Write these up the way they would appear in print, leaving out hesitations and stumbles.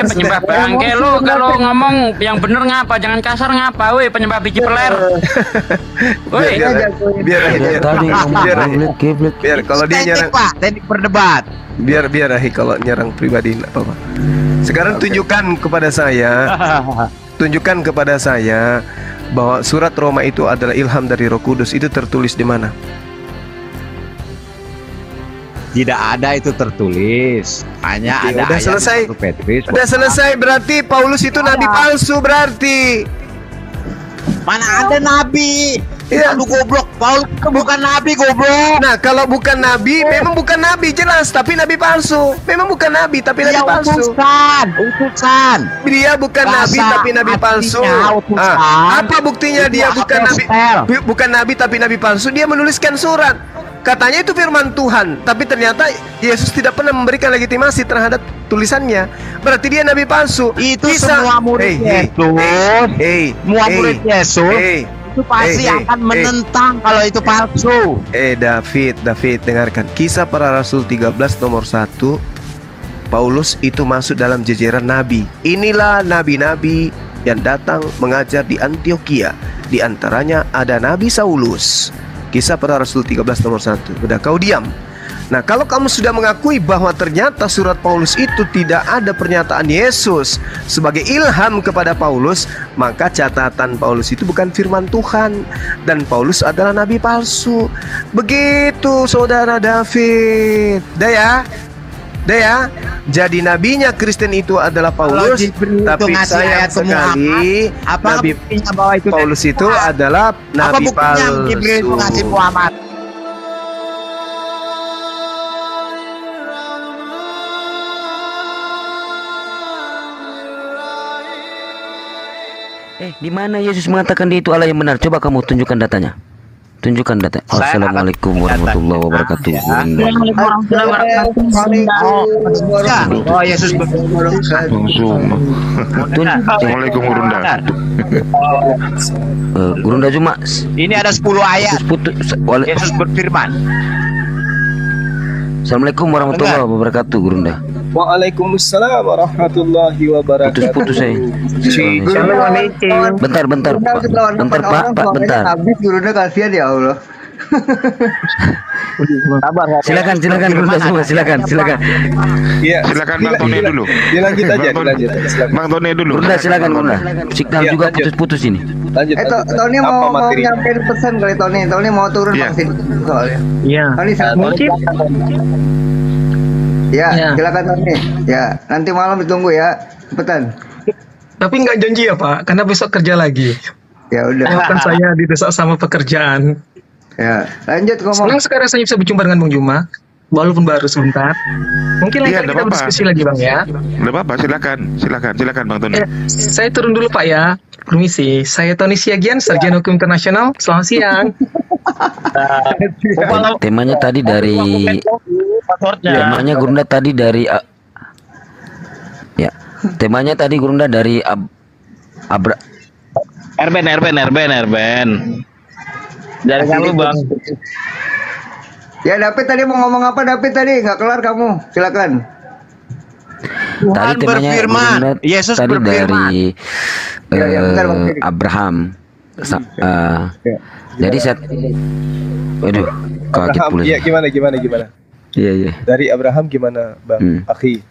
Penyembah bangke lu kalau ngomong yang bener ngapa, jangan kasar ngapa, woi penyembah biji peler. Woi, biar kalau dia nyerang Pak, teknik berdebat. Biar kalau nyerang pribadi enggak apa-apa. Sekarang tunjukkan kepada saya bahwa surat Roma itu adalah ilham dari Roh Kudus. Itu tertulis di mana? Tidak ada itu tertulis. Hanya Oke, ada udah ayat selesai. 1 Petrus. Udah selesai, berarti Paulus itu nabi palsu berarti. Mana ada nabi? Iya. Aduh goblok, Paulus itu bukan nabi goblok. Nah, kalau bukan nabi, memang bukan nabi jelas, tapi nabi palsu. Memang bukan nabi, tapi nabi Dia palsu. utusan. Dia bukan nabi, Bahasa tapi nabi palsu. aslinya utusan. Apa buktinya Itu dia bukan nabi? apostel. Bukan nabi, tapi nabi palsu. Dia menuliskan surat. Katanya itu firman Tuhan, tapi ternyata Yesus tidak pernah memberikan legitimasi terhadap tulisannya. Berarti dia nabi palsu. Itu semua murid Yesus. Semua murid Yesus itu pasti akan menentang kalau itu palsu. David, dengarkan. Kisah Para Rasul 13 nomor 1. Paulus itu masuk dalam jajaran nabi. Inilah nabi-nabi yang datang mengajar di Antioquia. Di antaranya ada Nabi Saulus. Kisah Para Rasul 13 nomor 1. Udah, kau diam. Nah, kalau kamu sudah mengakui bahwa ternyata surat Paulus itu tidak ada pernyataan Yesus sebagai ilham kepada Paulus, maka catatan Paulus itu bukan firman Tuhan dan Paulus adalah nabi palsu. Begitu Saudara David. Dah ya. Jadi nabinya Kristen itu adalah Paulus, tapi sayang sekali nabi Paulus itu adalah nabi palsu. Jibril itu ngasih Muhammad? di mana Yesus mengatakan dia itu Allah yang benar? Coba kamu tunjukkan datanya. Tunjukkan data. Assalamualaikum warahmatullahi wabarakatuh. Oh, Yesus Assalamualaikum Gurunda. Gurunda cuma ini ada 10 ayat. Yesus berfirman. Assalamualaikum warahmatullahi wabarakatuh, Gurunda. Waalaikumsalam warahmatullahi wabarakatuh. Putus saya. Bentar Pak. Habis Gurunda, kasihan ya Allah. Silakan Gurunda semua, silakan. Iya, Silakan Bang Tony dulu. Dilanjut aja. Bang Tony dulu. Gurunda silakan Gurunda. Signal Iya, juga lanjut. putus ini. Lanjut. Tony mau nyampein pesan kali Tony mau turun Iya. vaksin soalnya. Iya. Tony mungkin. Ya, silakan Tony. Ya, nanti malam ditunggu ya. Cepetan. Tapi nggak janji ya Pak, karena besok kerja lagi. Ya udah. Kan saya didesak sama pekerjaan. Ya, lanjut ngomong. Senang sekarang saya bisa berjumpa dengan Bang Juma, walaupun baru sebentar. Mungkin lain Iya, kali nggak kita apa-apa. berdiskusi lagi Bang ya. Enggak apa-apa, silakan Bang Tony. Saya turun dulu Pak ya. Permisi, saya Tony Siagian, Sarjana Hukum Internasional. Selamat siang. Temanya tadi dari Gurunda tadi dari ya. Temanya tadi Gurunda dari Erben. Dari kamu Bang. Ya, David tadi mau ngomong apa? David tadi nggak kelar kamu. Silakan. Tadi temanya berfirman. Gurunda Yesus tadi berfirman. dari Bentar, Bang. Abraham. Jadi saya waduh, kaget Abraham, pula. iya gimana? Iya. Dari Abraham gimana, Bang? Akhi.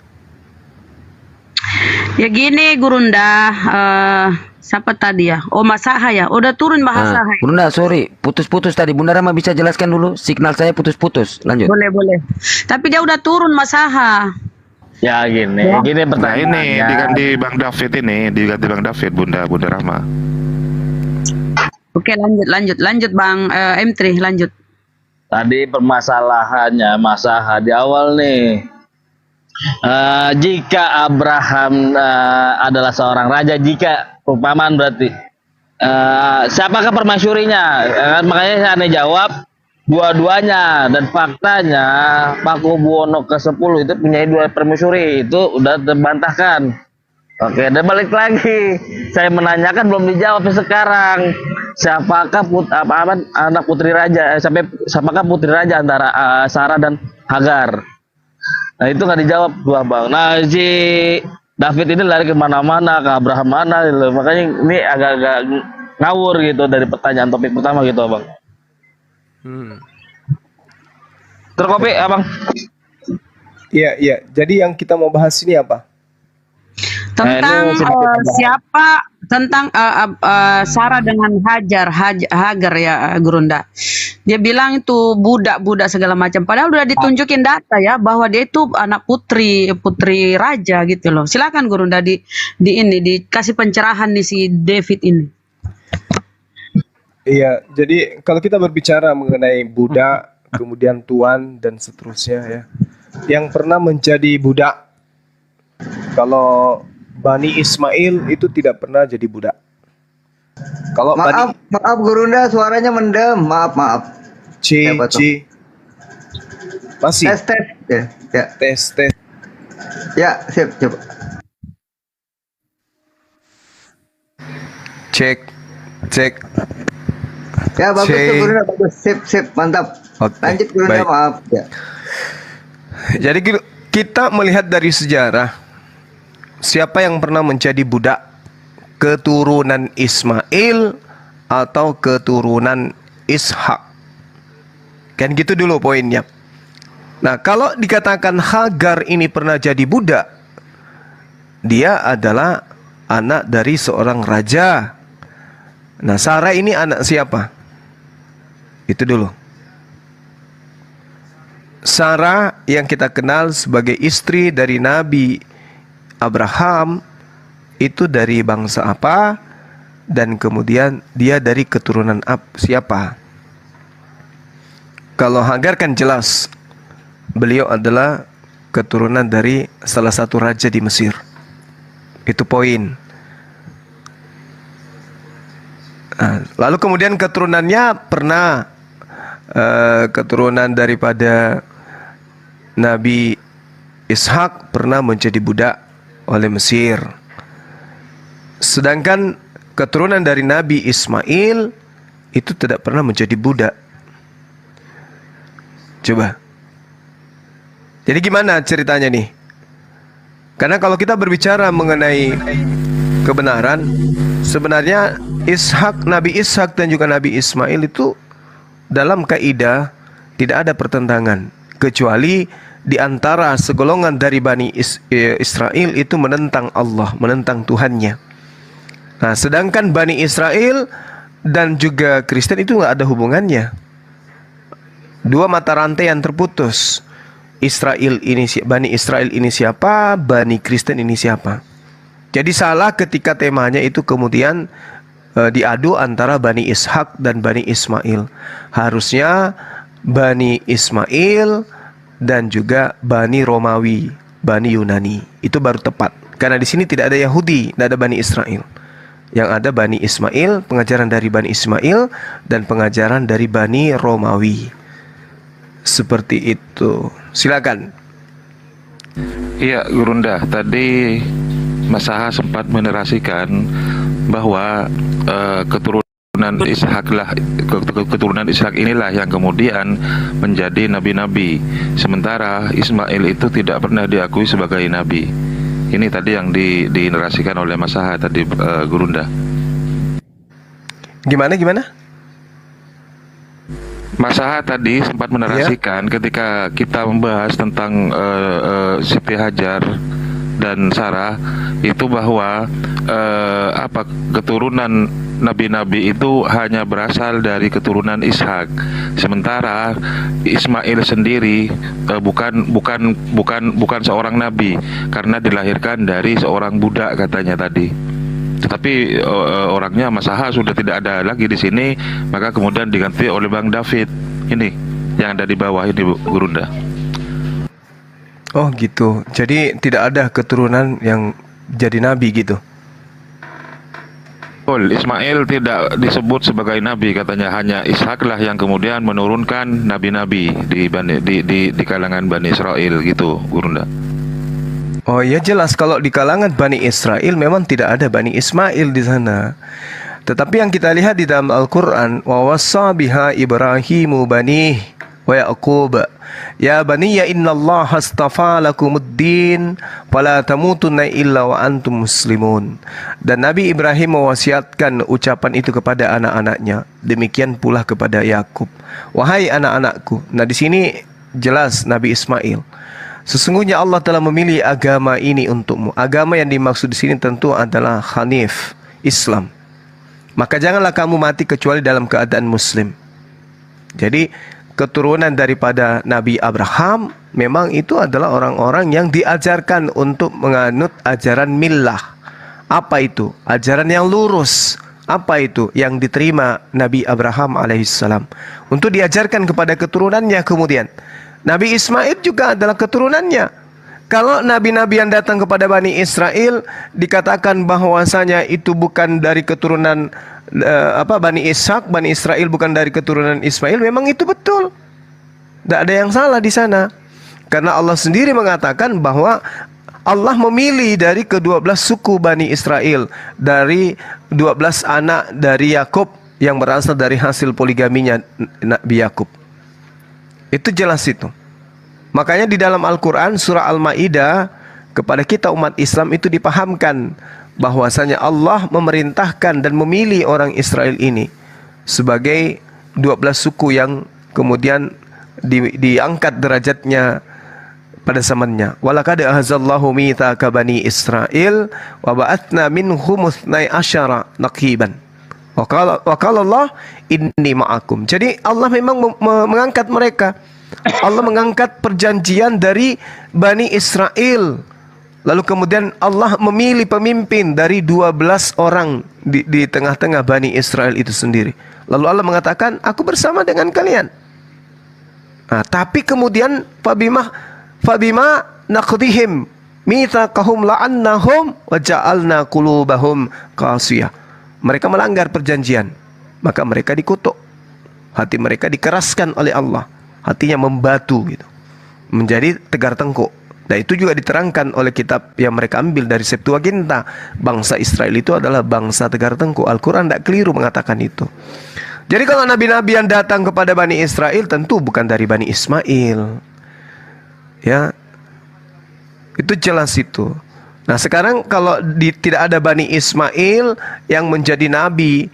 Ya gini Gurunda, siapa tadi ya? Oh Mas Saha ya, udah turun bahasa. Gurunda, sorry, putus-putus tadi. Bunda Rama bisa jelaskan dulu? Signal saya putus-putus. Lanjut. Boleh. Tapi dia udah turun Mas Saha. Ya gini Nah pertanyaannya. ini diganti Bang David, Bunda Rahma. Oke, lanjut Bang M3, lanjut. Tadi permasalahannya Masaha di awal nih. Jika Abraham adalah seorang raja, jika perumpamaan berarti siapakah permasyurinya? Makanya saya aneh jawab dua-duanya, dan faktanya Pakubuwono ke-10 itu punya 2 permasyuri, itu udah terbantahkan. Oke, dan balik lagi, saya menanyakan belum dijawab sekarang. Siapakah anak putri raja? Siapakah putri raja antara Sarah dan Hagar? Nah itu nggak dijawab tuh abang. Nah si David ini lari kemana-mana, ke Abraham mana gitu. Makanya ini agak-agak ngawur gitu dari pertanyaan topik pertama gitu abang. Terus kopi abang. Iya, iya. Jadi yang kita mau bahas ini apa? Tentang siapa tentang Sarah dengan Hagar ya Gurunda. Dia bilang itu budak-budak segala macam. Padahal udah ditunjukin data ya bahwa dia itu anak putri raja gitu loh. Silakan Gurunda dikasih pencerahan nih si David ini. Iya, jadi kalau kita berbicara mengenai budak, kemudian tuan dan seterusnya ya, yang pernah menjadi budak, kalau Bani Ismail itu tidak pernah jadi budak. Kalau Maaf Gurunda, suaranya mendem. Maaf. Masih Tes. Ya. tes. Ya, sip, coba. Cek. Ya, bagus tuh Gurunda, bagus. Sip, mantap. Oke, Lanjut Gurunda, baik. maaf. Ya. Jadi kita melihat dari sejarah, siapa yang pernah menjadi budak, keturunan Ismail atau keturunan Ishak. Kan gitu dulu poinnya. Nah, kalau dikatakan Hagar ini pernah jadi budak, dia adalah anak dari seorang raja. Nah, Sarah ini anak siapa? Itu dulu. Sarah yang kita kenal sebagai istri dari Nabi Abraham itu dari bangsa apa, dan kemudian dia dari keturunan siapa? Kalau Hagar kan jelas beliau adalah keturunan dari salah satu raja di Mesir. Itu poin. Nah, lalu kemudian keturunannya pernah keturunan daripada Nabi Ishak pernah menjadi budak oleh Mesir. Sedangkan keturunan dari Nabi Ismail itu tidak pernah menjadi budak. Coba. Jadi gimana ceritanya nih? Karena kalau kita berbicara mengenai kebenaran, sebenarnya Nabi Ishak dan juga Nabi Ismail itu dalam kaidah tidak ada pertentangan, kecuali di antara segolongan dari Bani Israel itu menentang Allah, menentang Tuhannya. Nah, sedangkan Bani Israel dan juga Kristen itu nggak ada hubungannya. Dua mata rantai yang terputus. Bani Israel ini siapa, Bani Kristen ini siapa. Jadi salah ketika temanya itu kemudian diadu antara Bani Ishak dan Bani Ismail. Harusnya Bani Ismail dan juga Bani Romawi, Bani Yunani. Itu baru tepat. Karena di sini tidak ada Yahudi, tidak ada Bani Israel. Yang ada Bani Ismail, pengajaran dari Bani Ismail dan pengajaran dari Bani Romawi. Seperti itu. Silakan. Iya, Gurunda. Tadi Mas Aha sempat menerasikan bahwa keturunan Ishak inilah yang kemudian menjadi nabi-nabi, sementara Ismail itu tidak pernah diakui sebagai nabi. Ini tadi yang dinerasikan oleh Mas Aha tadi, Gurunda. Gimana? Mas Aha tadi sempat menerasikan ketika kita membahas tentang Siti Hajar dan Sarah itu bahwa keturunan nabi-nabi itu hanya berasal dari keturunan Ishak, sementara Ismail sendiri bukan seorang nabi karena dilahirkan dari seorang budak katanya tadi. Tetapi orangnya Mas Aha sudah tidak ada lagi di sini, maka kemudian diganti oleh Bang David. Ini yang ada di bawah ini, Gurunda. Oh gitu. Jadi tidak ada keturunan yang jadi nabi gitu. Ismail tidak disebut sebagai nabi, katanya hanya Ishak lah yang kemudian menurunkan nabi-nabi di kalangan Bani Israel gitu, Gurunda. Oh ya, jelas kalau di kalangan Bani Israel memang tidak ada Bani Ismail di sana. Tetapi yang kita lihat di dalam Al-Qur'an, wa wassa biha Ibrahimu banih. wa Yaqub. Ya baniya innallaha astafa lakumuddin fala tamutunna illa wa antum muslimun. Dan Nabi Ibrahim mewasiatkan ucapan itu kepada anak-anaknya. Demikian pula kepada Yakub. Wahai anak-anakku. Nah, di sini jelas Nabi Ismail. Sesungguhnya Allah telah memilih agama ini untukmu. Agama yang dimaksud di sini tentu adalah Hanif, Islam. Maka janganlah kamu mati kecuali dalam keadaan muslim. Jadi keturunan daripada Nabi Abraham memang itu adalah orang-orang yang diajarkan untuk menganut ajaran millah. Apa itu? Ajaran yang lurus. Apa itu? Yang diterima Nabi Abraham alaihissalam. Untuk diajarkan kepada keturunannya kemudian. Nabi Ismail juga adalah keturunannya. Kalau nabi-nabi yang datang kepada Bani Israel dikatakan bahwasanya itu bukan dari keturunan Bani Ishak, Bani Israel bukan dari keturunan Ismail, memang itu betul. Tidak ada yang salah di sana. Karena Allah sendiri mengatakan bahwa Allah memilih dari ke-12 suku Bani Israel, dari 12 anak dari Yakub yang berasal dari hasil poligaminya Nabi Yakub. Itu jelas itu. Makanya di dalam Al-Quran surah Al-Ma'idah kepada kita umat Islam itu dipahamkan bahwasanya Allah memerintahkan dan memilih orang Israel ini sebagai 12 suku yang kemudian diangkat derajatnya pada zamannya. Walaqad ahazallahu mitsaka bani Israil wa ba'atsna minhum 12 naqiban. Wa qala Allah inni ma'akum. Jadi Allah memang mengangkat mereka. Allah mengangkat perjanjian dari Bani Israel. Lalu kemudian Allah memilih pemimpin dari 12 orang di tengah-tengah Bani Israel itu sendiri. Lalu Allah mengatakan, aku bersama dengan kalian. Nah, tapi kemudian Fabima naqdihim mitsaqahum la'annahum wa ja'alna qulubahum qasiyah. Mereka melanggar perjanjian, maka mereka dikutuk. Hati mereka dikeraskan oleh Allah. Hatinya membatu gitu. Menjadi tegar tengkuk. Nah, itu juga diterangkan oleh kitab yang mereka ambil dari Septuaginta. Bangsa Israel itu adalah bangsa tegar tengkuk. Al-Quran tidak keliru mengatakan itu. Jadi kalau nabi-nabi yang datang kepada Bani Israel tentu bukan dari Bani Ismail. Ya, itu jelas itu. Nah, sekarang kalau tidak ada Bani Ismail yang menjadi nabi,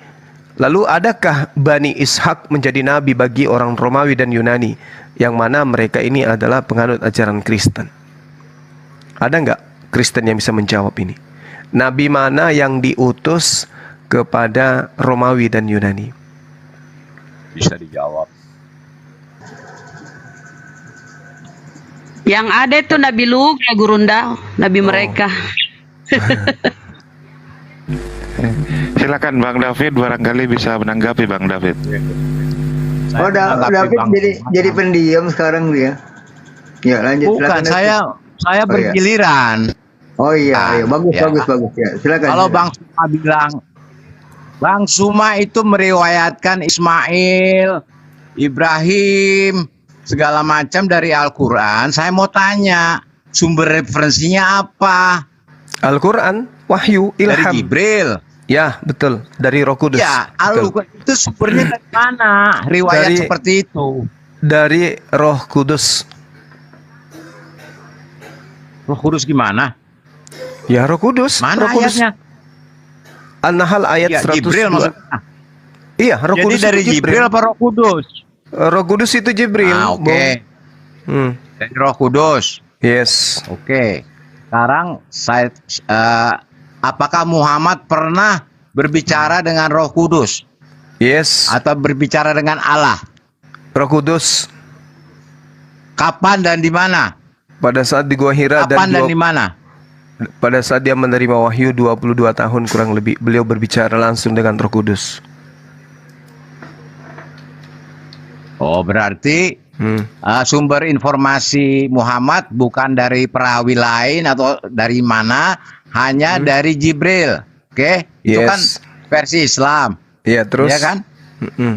lalu adakah Bani Ishak menjadi nabi bagi orang Romawi dan Yunani, yang mana mereka ini adalah penganut ajaran Kristen? Ada nggak Kristen yang bisa menjawab ini? Nabi mana yang diutus kepada Romawi dan Yunani? Bisa dijawab. Yang ada itu Nabi Lut ya Gurunda, Nabi mereka. Silakan Bang David, barangkali bisa menanggapi Bang David. Oh, David jadi pendiam sekarang dia. Ya, lanjut. Bukan, saya bergiliran. Oh iya, bagus ya. Silakan. Kalau Bang Suma bilang, Bang Suma itu meriwayatkan Ismail, Ibrahim, segala macam dari Al-Quran. Saya mau tanya, sumber referensinya apa? Al-Quran, wahyu, ilham. Dari Jibril. Ya, betul. Dari Roh Kudus. Ya, Al-Quran itu sumbernya dari mana? Riwayat seperti itu. Dari Roh Kudus. Roh Kudus gimana? Ya, Roh Kudus. Mana Roh Kudus. ayatnya? An-Nahl ayat Ya, 102. Jibril maksudnya. Iya, Roh Jadi Kudus dari itu Jibril apa Roh Kudus? Roh Kudus itu Jibril. Oke. Dari Roh Kudus. Yes. Oke. Sekarang saya apakah Muhammad pernah berbicara dengan Roh Kudus? Yes. Atau berbicara dengan Allah? Roh Kudus. Kapan dan di mana? Pada saat di Gua Hira Kapan dan di mana? Pada saat dia menerima wahyu 22 tahun kurang lebih, beliau berbicara langsung dengan Roh Kudus. Oh, berarti sumber informasi Muhammad bukan dari perawi lain atau dari mana, hanya dari Jibril. Oke? Itu kan versi Islam. Iya, terus. Iya kan?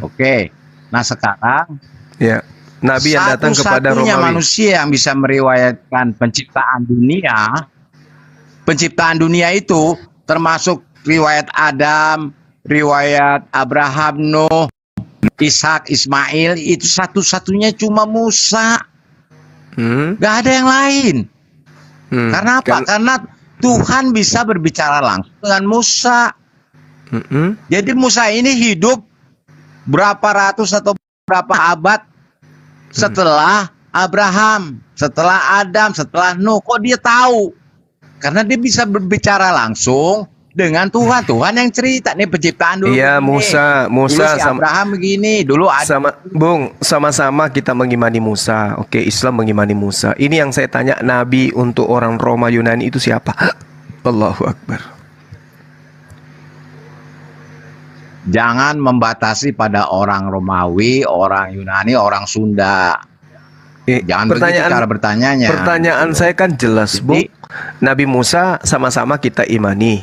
Oke. Nah, sekarang Nabi yang datang kepada Romawi. Satu-satunya manusia yang bisa meriwayatkan penciptaan dunia. Penciptaan dunia itu termasuk riwayat Adam, riwayat Abraham, Nuh, Ishak, Ismail, itu satu-satunya cuma Musa. Hmm. Gak ada yang lain. Hmm. Karena apa? Karena Tuhan bisa berbicara langsung dengan Musa. Jadi Musa ini hidup berapa ratus atau berapa abad setelah Abraham, setelah Adam, setelah Nuh. Kok dia tahu? Karena dia bisa berbicara langsung dengan Tuhan. Tuhan yang cerita nih penciptaan dulu. Iya, begini. Musa Dulu si sama Abraham begini, dulu ada. sama-sama kita mengimani Musa. Oke, Islam mengimani Musa. Ini yang saya tanya, nabi untuk orang Roma Yunani itu siapa? Allahu Akbar. Jangan membatasi pada orang Romawi, orang Yunani, orang Sunda. Jangan begitu cara bertanyanya. Pertanyaan saya kan jelas, Bu. Nabi Musa sama-sama kita imani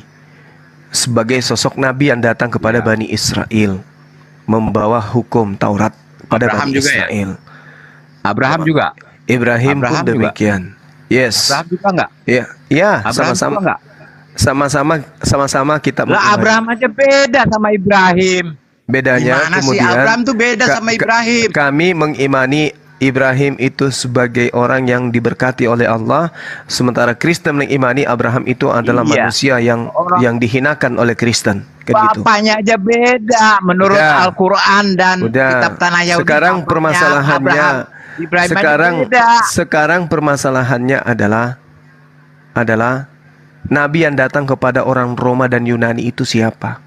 sebagai sosok nabi yang datang kepada Bani Israel, membawa hukum Taurat pada Abraham Bani juga Israel. Ya? Abraham juga. Ibrahim Abraham pun demikian. Yes. Abraham juga enggak? Ya, ya, Abraham sama-sama. juga enggak? Sama-sama kita Lah mengimani. Abraham aja beda sama Ibrahim. Bedanya Gimana kemudian sih Abraham tuh beda sama Ibrahim? Kami mengimani Ibrahim itu sebagai orang yang diberkati oleh Allah, sementara Kristen mengimani Abraham itu adalah manusia yang dihinakan oleh Kristen. Kan gitu. Bapaknya aja beda menurut Udah. Al-Quran dan kitab Tanah Yahudi. Sekarang bapaknya permasalahannya Abraham, Ibrahim aja beda. sekarang permasalahannya adalah nabi yang datang kepada orang Roma dan Yunani itu siapa?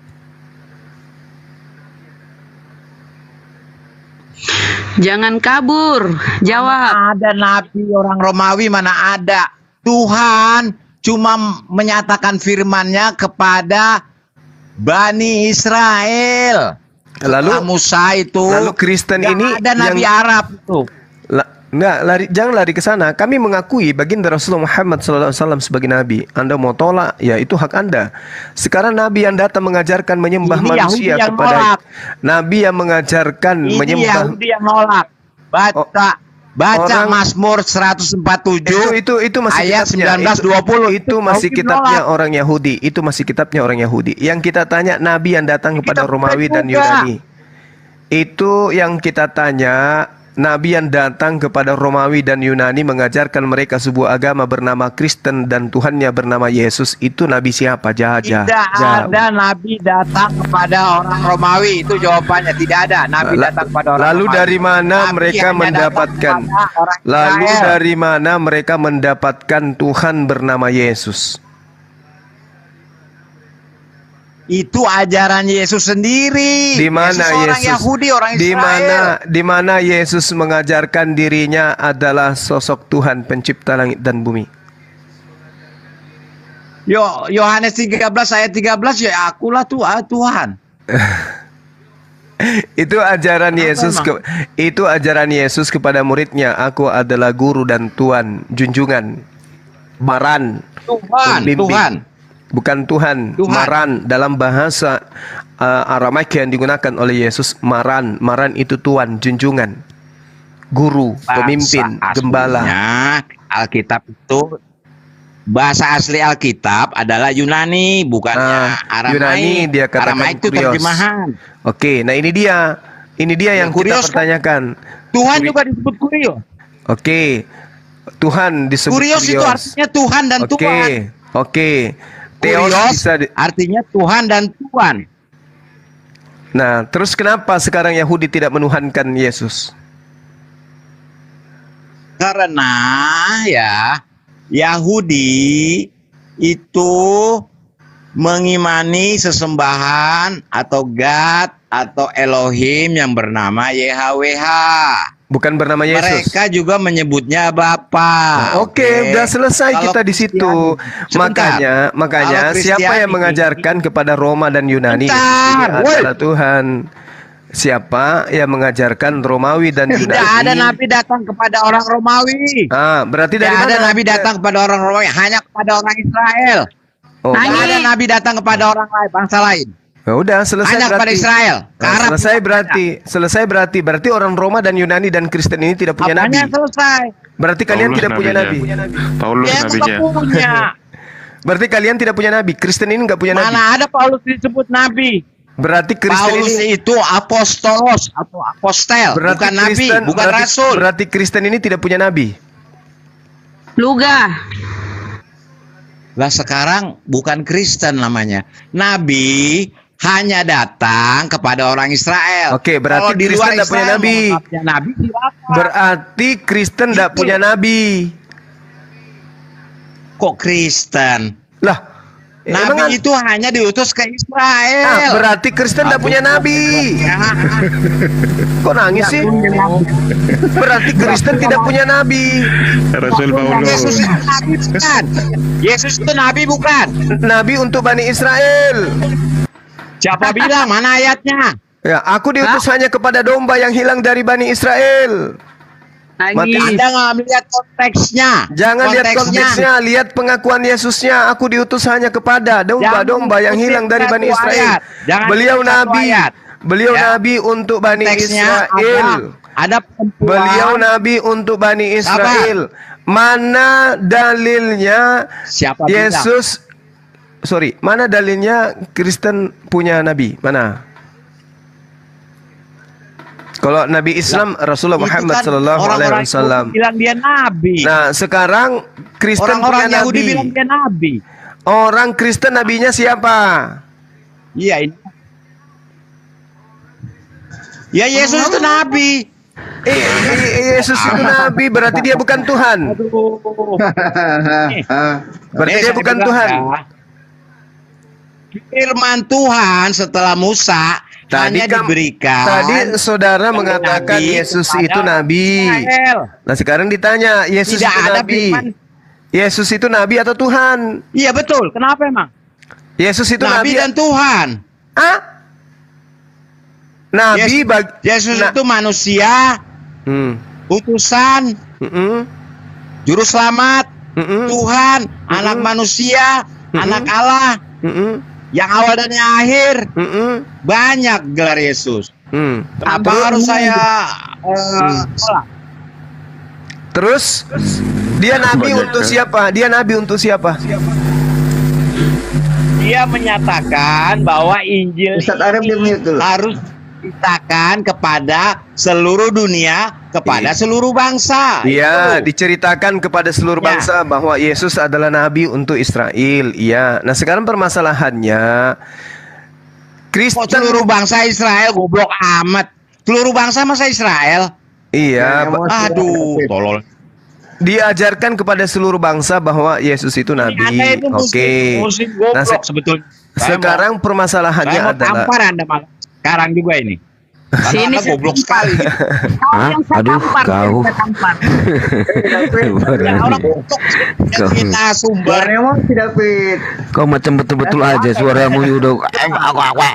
Jangan kabur, jawab. Mana ada nabi orang Romawi, mana ada. Tuhan cuma menyatakan firman-Nya kepada Bani Israel. Lalu Musa itu. Lalu Kristen Gak ini ada nabi Arab itu. Jangan lari ke sana. Kami mengakui baginda Rasulullah Muhammad SAW sebagai nabi. Anda mau tolak, ya itu hak Anda. Sekarang nabi yang datang mengajarkan menyembah Ini manusia Yahudi yang kepada nolak. nabi yang mengajarkan Ini menyembah. Yahudi yang nolak. Baca orang- Mazmur 147 itu masih ayat kitabnya. 19-20. Itu masih Yahudi kitabnya nolak. orang Yahudi. Itu masih kitabnya orang Yahudi. Yang kita tanya nabi yang datang kepada Kita Romawi dan juga. Yunani. Itu yang kita tanya. Nabi yang datang kepada Romawi dan Yunani mengajarkan mereka sebuah agama bernama Kristen dan Tuhannya bernama Yesus. Itu nabi siapa? Tidak ada nabi datang kepada orang Romawi. Itu jawabannya, tidak ada nabi datang kepada orang Lalu Romawi. dari mana Nabi mereka hanya datang mendapatkan? kepada orang Lalu Israel. dari mana mereka mendapatkan Tuhan bernama Yesus? Itu ajaran Yesus sendiri. Di mana orang Yesus? Yahudi, orang Israel. Di mana Yesus mengajarkan dirinya adalah sosok Tuhan pencipta langit dan bumi? Yohanes 13 ayat 13, ya akulah Tuhan. Itu ajaran Yesus itu ajaran Yesus kepada muridnya. Aku adalah guru dan Tuhan, junjungan, maran, pembimbing. Tuhan. Bukan Tuhan, maran dalam bahasa Aramaik yang digunakan oleh Yesus. Maran itu Tuhan, junjungan, guru, pemimpin, gembala. Alkitab itu bahasa asli Alkitab adalah Yunani, bukannya Aramaik. Yunani dia katakan Aramaik itu kurios. terjemahan. Oke, nah ini dia yang kita kurios kan? pertanyakan. Tuhan juga disebut kurios. Oke, Tuhan disebut Kurios itu artinya Tuhan dan Tuhan. Oke. Theos Kurios bisa artinya Tuhan dan Tuhan. Nah, terus kenapa sekarang Yahudi tidak menuhankan Yesus? Karena ya Yahudi itu mengimani sesembahan atau God atau Elohim yang bernama YHWH. Bukan bernama Yesus. Mereka juga menyebutnya Bapa. Nah, Oke, udah selesai kita di situ. Makanya siapa yang mengajarkan kepada Roma dan Yunani adalah Tuhan. Siapa yang mengajarkan Romawi dan Yunani? Tidak ada nabi datang kepada orang Romawi. Berarti dari mana? Tidak ada nabi datang kepada orang Romawi, hanya kepada orang Israel. Tidak ada nabi datang kepada orang lain, bangsa lain. Ya udah selesai hanya berarti. kepada Israel. Selesai berarti orang Roma dan Yunani dan Kristen ini tidak punya nabi. Selesai. Berarti kalian tidak punya nabi. Paulus nabinya. Punya. Berarti kalian tidak punya nabi. Kristen ini nggak punya nabi. Mana ada Paulus disebut nabi? Berarti Kristen Paulus ini itu apostolos atau apostel, bukan nabi, bukan rasul. Berarti Kristen ini tidak punya nabi. Luga. Lah sekarang bukan Kristen namanya. Nabi hanya datang kepada orang Israel. Oke, berarti Kalau di Kristen luar tidak punya Israel nabi. menganggapnya nabi siapa? Berarti Kristen tidak Itu. punya nabi. Kok Kristen? Lah, emang Nabi itu hanya diutus ke Israel. berarti Kristen tidak punya nabi. Kok nangis sih? Berarti Kristen tidak punya nabi. Rasul Paulus. Yesus itu nabi bukan? Yesus itu nabi bukan? Nabi untuk Bani Israel. Siapa bilang? Mana ayatnya? Ya, aku diutus hanya kepada domba yang hilang dari Bani Israel. Lagi. Anda nggak melihat konteksnya. Jangan lihat konteksnya, lihat pengakuan Yesusnya. Aku diutus hanya kepada domba-domba yang hilang dari Bani Israel. Beliau nabi. Beliau nabi untuk Bani Konteksnya Israel. ada perempuan. Beliau nabi untuk Bani Israel. Mana dalilnya Siapa bilang? Yesus? Sorry, mana dalilnya Kristen punya nabi? Mana? Kalau Nabi Islam Rasulullah Itu Muhammad kan sallallahu alaihi orang-orang wasallam. Yahudi bilang dia nabi. Nah, sekarang Kristen Orang-orang punya Yahudi nabi. bilang dia nabi. Orang Kristen nabinya siapa? Iya ini. Ya Yesus itu nabi. Yesus itu nabi, berarti dia bukan Tuhan. Berarti dia bukan Tuhan. Firman Tuhan setelah Musa hanya diberikan. Tadi saudara mengatakan nabi Yesus kepada itu nabi. Israel. Nah, sekarang ditanya, Yesus Tidak itu ada nabi. firman. Yesus itu nabi atau Tuhan? Iya betul. Kenapa emang? Yesus itu Nabi nabi dan Tuhan. Ah? Nabi Yesus itu manusia, utusan, juru selamat, Tuhan, anak manusia, anak Allah, yang awal dan yang akhir. Banyak gelar Yesus. Apa harus saya tolak? Terus dia nabi untuk siapa? Dia nabi untuk siapa? Dia menyatakan bahwa Injil Ustaz Arif di mute dulu. harus diceritakan kepada seluruh dunia, kepada seluruh bangsa. Iya, Itu. diceritakan kepada seluruh Ya. bangsa bahwa Yesus adalah nabi untuk Israel. Iya. Nah, sekarang permasalahannya Kok Kristen seluruh bangsa Israel goblok amat. Seluruh bangsa masa Israel? iya, Aduh, tolol. diajarkan kepada seluruh bangsa bahwa Yesus itu nabi. Anda itu Oke. muslim goblok Nah, sebetulnya. sekarang permasalahannya Saya mau adalah tampar Anda malah. Sekarang juga ini. Karena Sini Anda goblok sekali. Kau yang saya Aduh, tampar, kau. saya tampar. Ya, orang goblok yang kita sumber. Emang si David. Kau macam betul-betul aja suaramu udah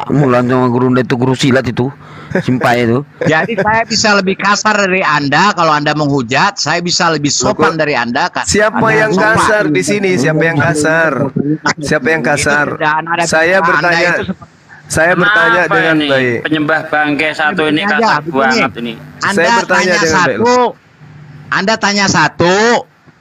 mulan sama guru itu guru silat itu. Simpai itu. Jadi saya bisa lebih kasar dari Anda kalau Anda menghujat, saya bisa lebih sopan dari Anda kan. siapa Anda yang sopan. kasar di sini? Siapa yang kasar? Siapa yang kasar? Saya bertanya. Saya bertanya dengan baik. Penyembah bangke satu ini Aja, kasar begini. banget ini. Anda Saya bertanya tanya dengan baik. satu, Anda tanya satu,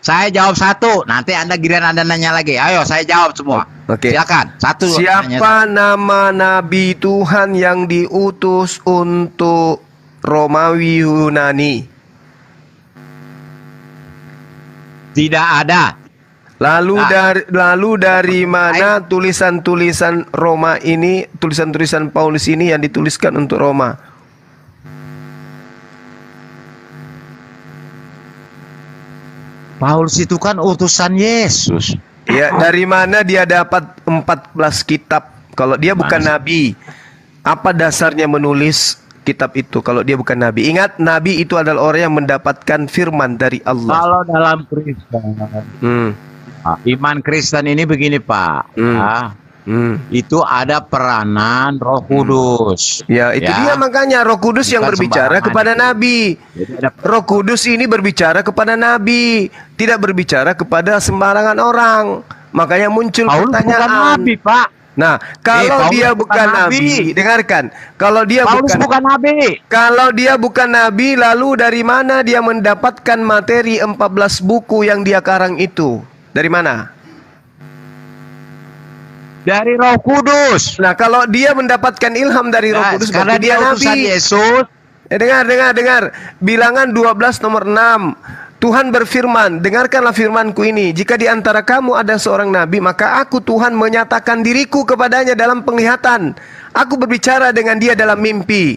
saya jawab satu. Nanti Anda giliran Anda nanya lagi. Ayo, saya jawab semua. Oke. Silakan. Satu. tanya Siapa nama nabi Tuhan yang diutus untuk Romawi Yunani? Tidak ada. Lalu dari mana tulisan-tulisan Roma ini, tulisan-tulisan Paulus ini yang dituliskan untuk Roma? Paulus itu kan utusan Yesus. Ya, dari mana dia dapat 14 kitab? Kalau dia bukan nabi, apa dasarnya menulis kitab itu kalau dia bukan nabi? Ingat, nabi itu adalah orang yang mendapatkan firman dari Allah. Kalau dalam Kristen, iman Kristen ini begini Pak, itu ada peranan Roh Kudus. Ya, itu dia makanya Roh Kudus yang Bukan berbicara sembarangan. kepada nabi. Jadi ada Roh Kudus ini berbicara kepada nabi, tidak berbicara kepada sembarangan orang. Makanya muncul Paulus bukan pertanyaan. nabi Pak. Nah, kalau Paulus dia bukan bukan nabi, nabi. dengarkan. Kalau dia Paulus bukan nabi. Kalau dia bukan nabi, lalu dari mana dia mendapatkan materi 14 buku yang dia karang itu? Dari mana? Dari Roh Kudus. Nah, kalau dia mendapatkan ilham dari Roh Kudus, karena berarti dia utusan nabi. Yesus. Dengar. Bilangan 12 nomor 6. Tuhan berfirman, dengarkanlah firmanku ini. Jika di antara kamu ada seorang nabi, maka aku Tuhan menyatakan diriku kepadanya dalam penglihatan. Aku berbicara dengan dia dalam mimpi.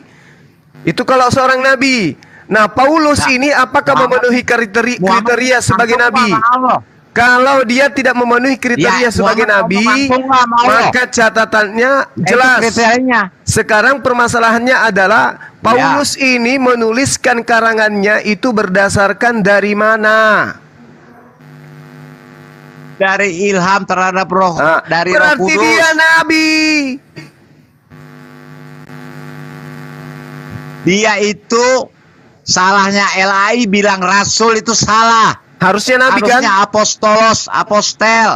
Itu kalau seorang nabi. Nah, Paulus ini apakah memenuhi kriteria sebagai nabi? Kalau dia tidak memenuhi kriteria sebagai nabi, maka catatannya jelas. Sekarang permasalahannya adalah Paulus ini menuliskan karangannya itu berdasarkan dari mana? Dari ilham terhadap roh, dari Roh Berarti Kudus. dia nabi. Dia itu salahnya LAI bilang rasul itu salah. Harusnya nabi kan? Harusnya apostel.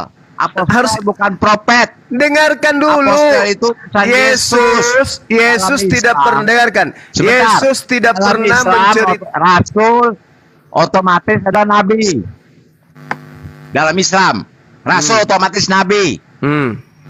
Harus bukan profet. Dengarkan dulu. Apostel itu Yesus tidak pernah dengarkan. Sebentar. Yesus tidak Dalam pernah Islam, menceritakan. rasul otomatis ada nabi. Dalam Islam, rasul otomatis nabi.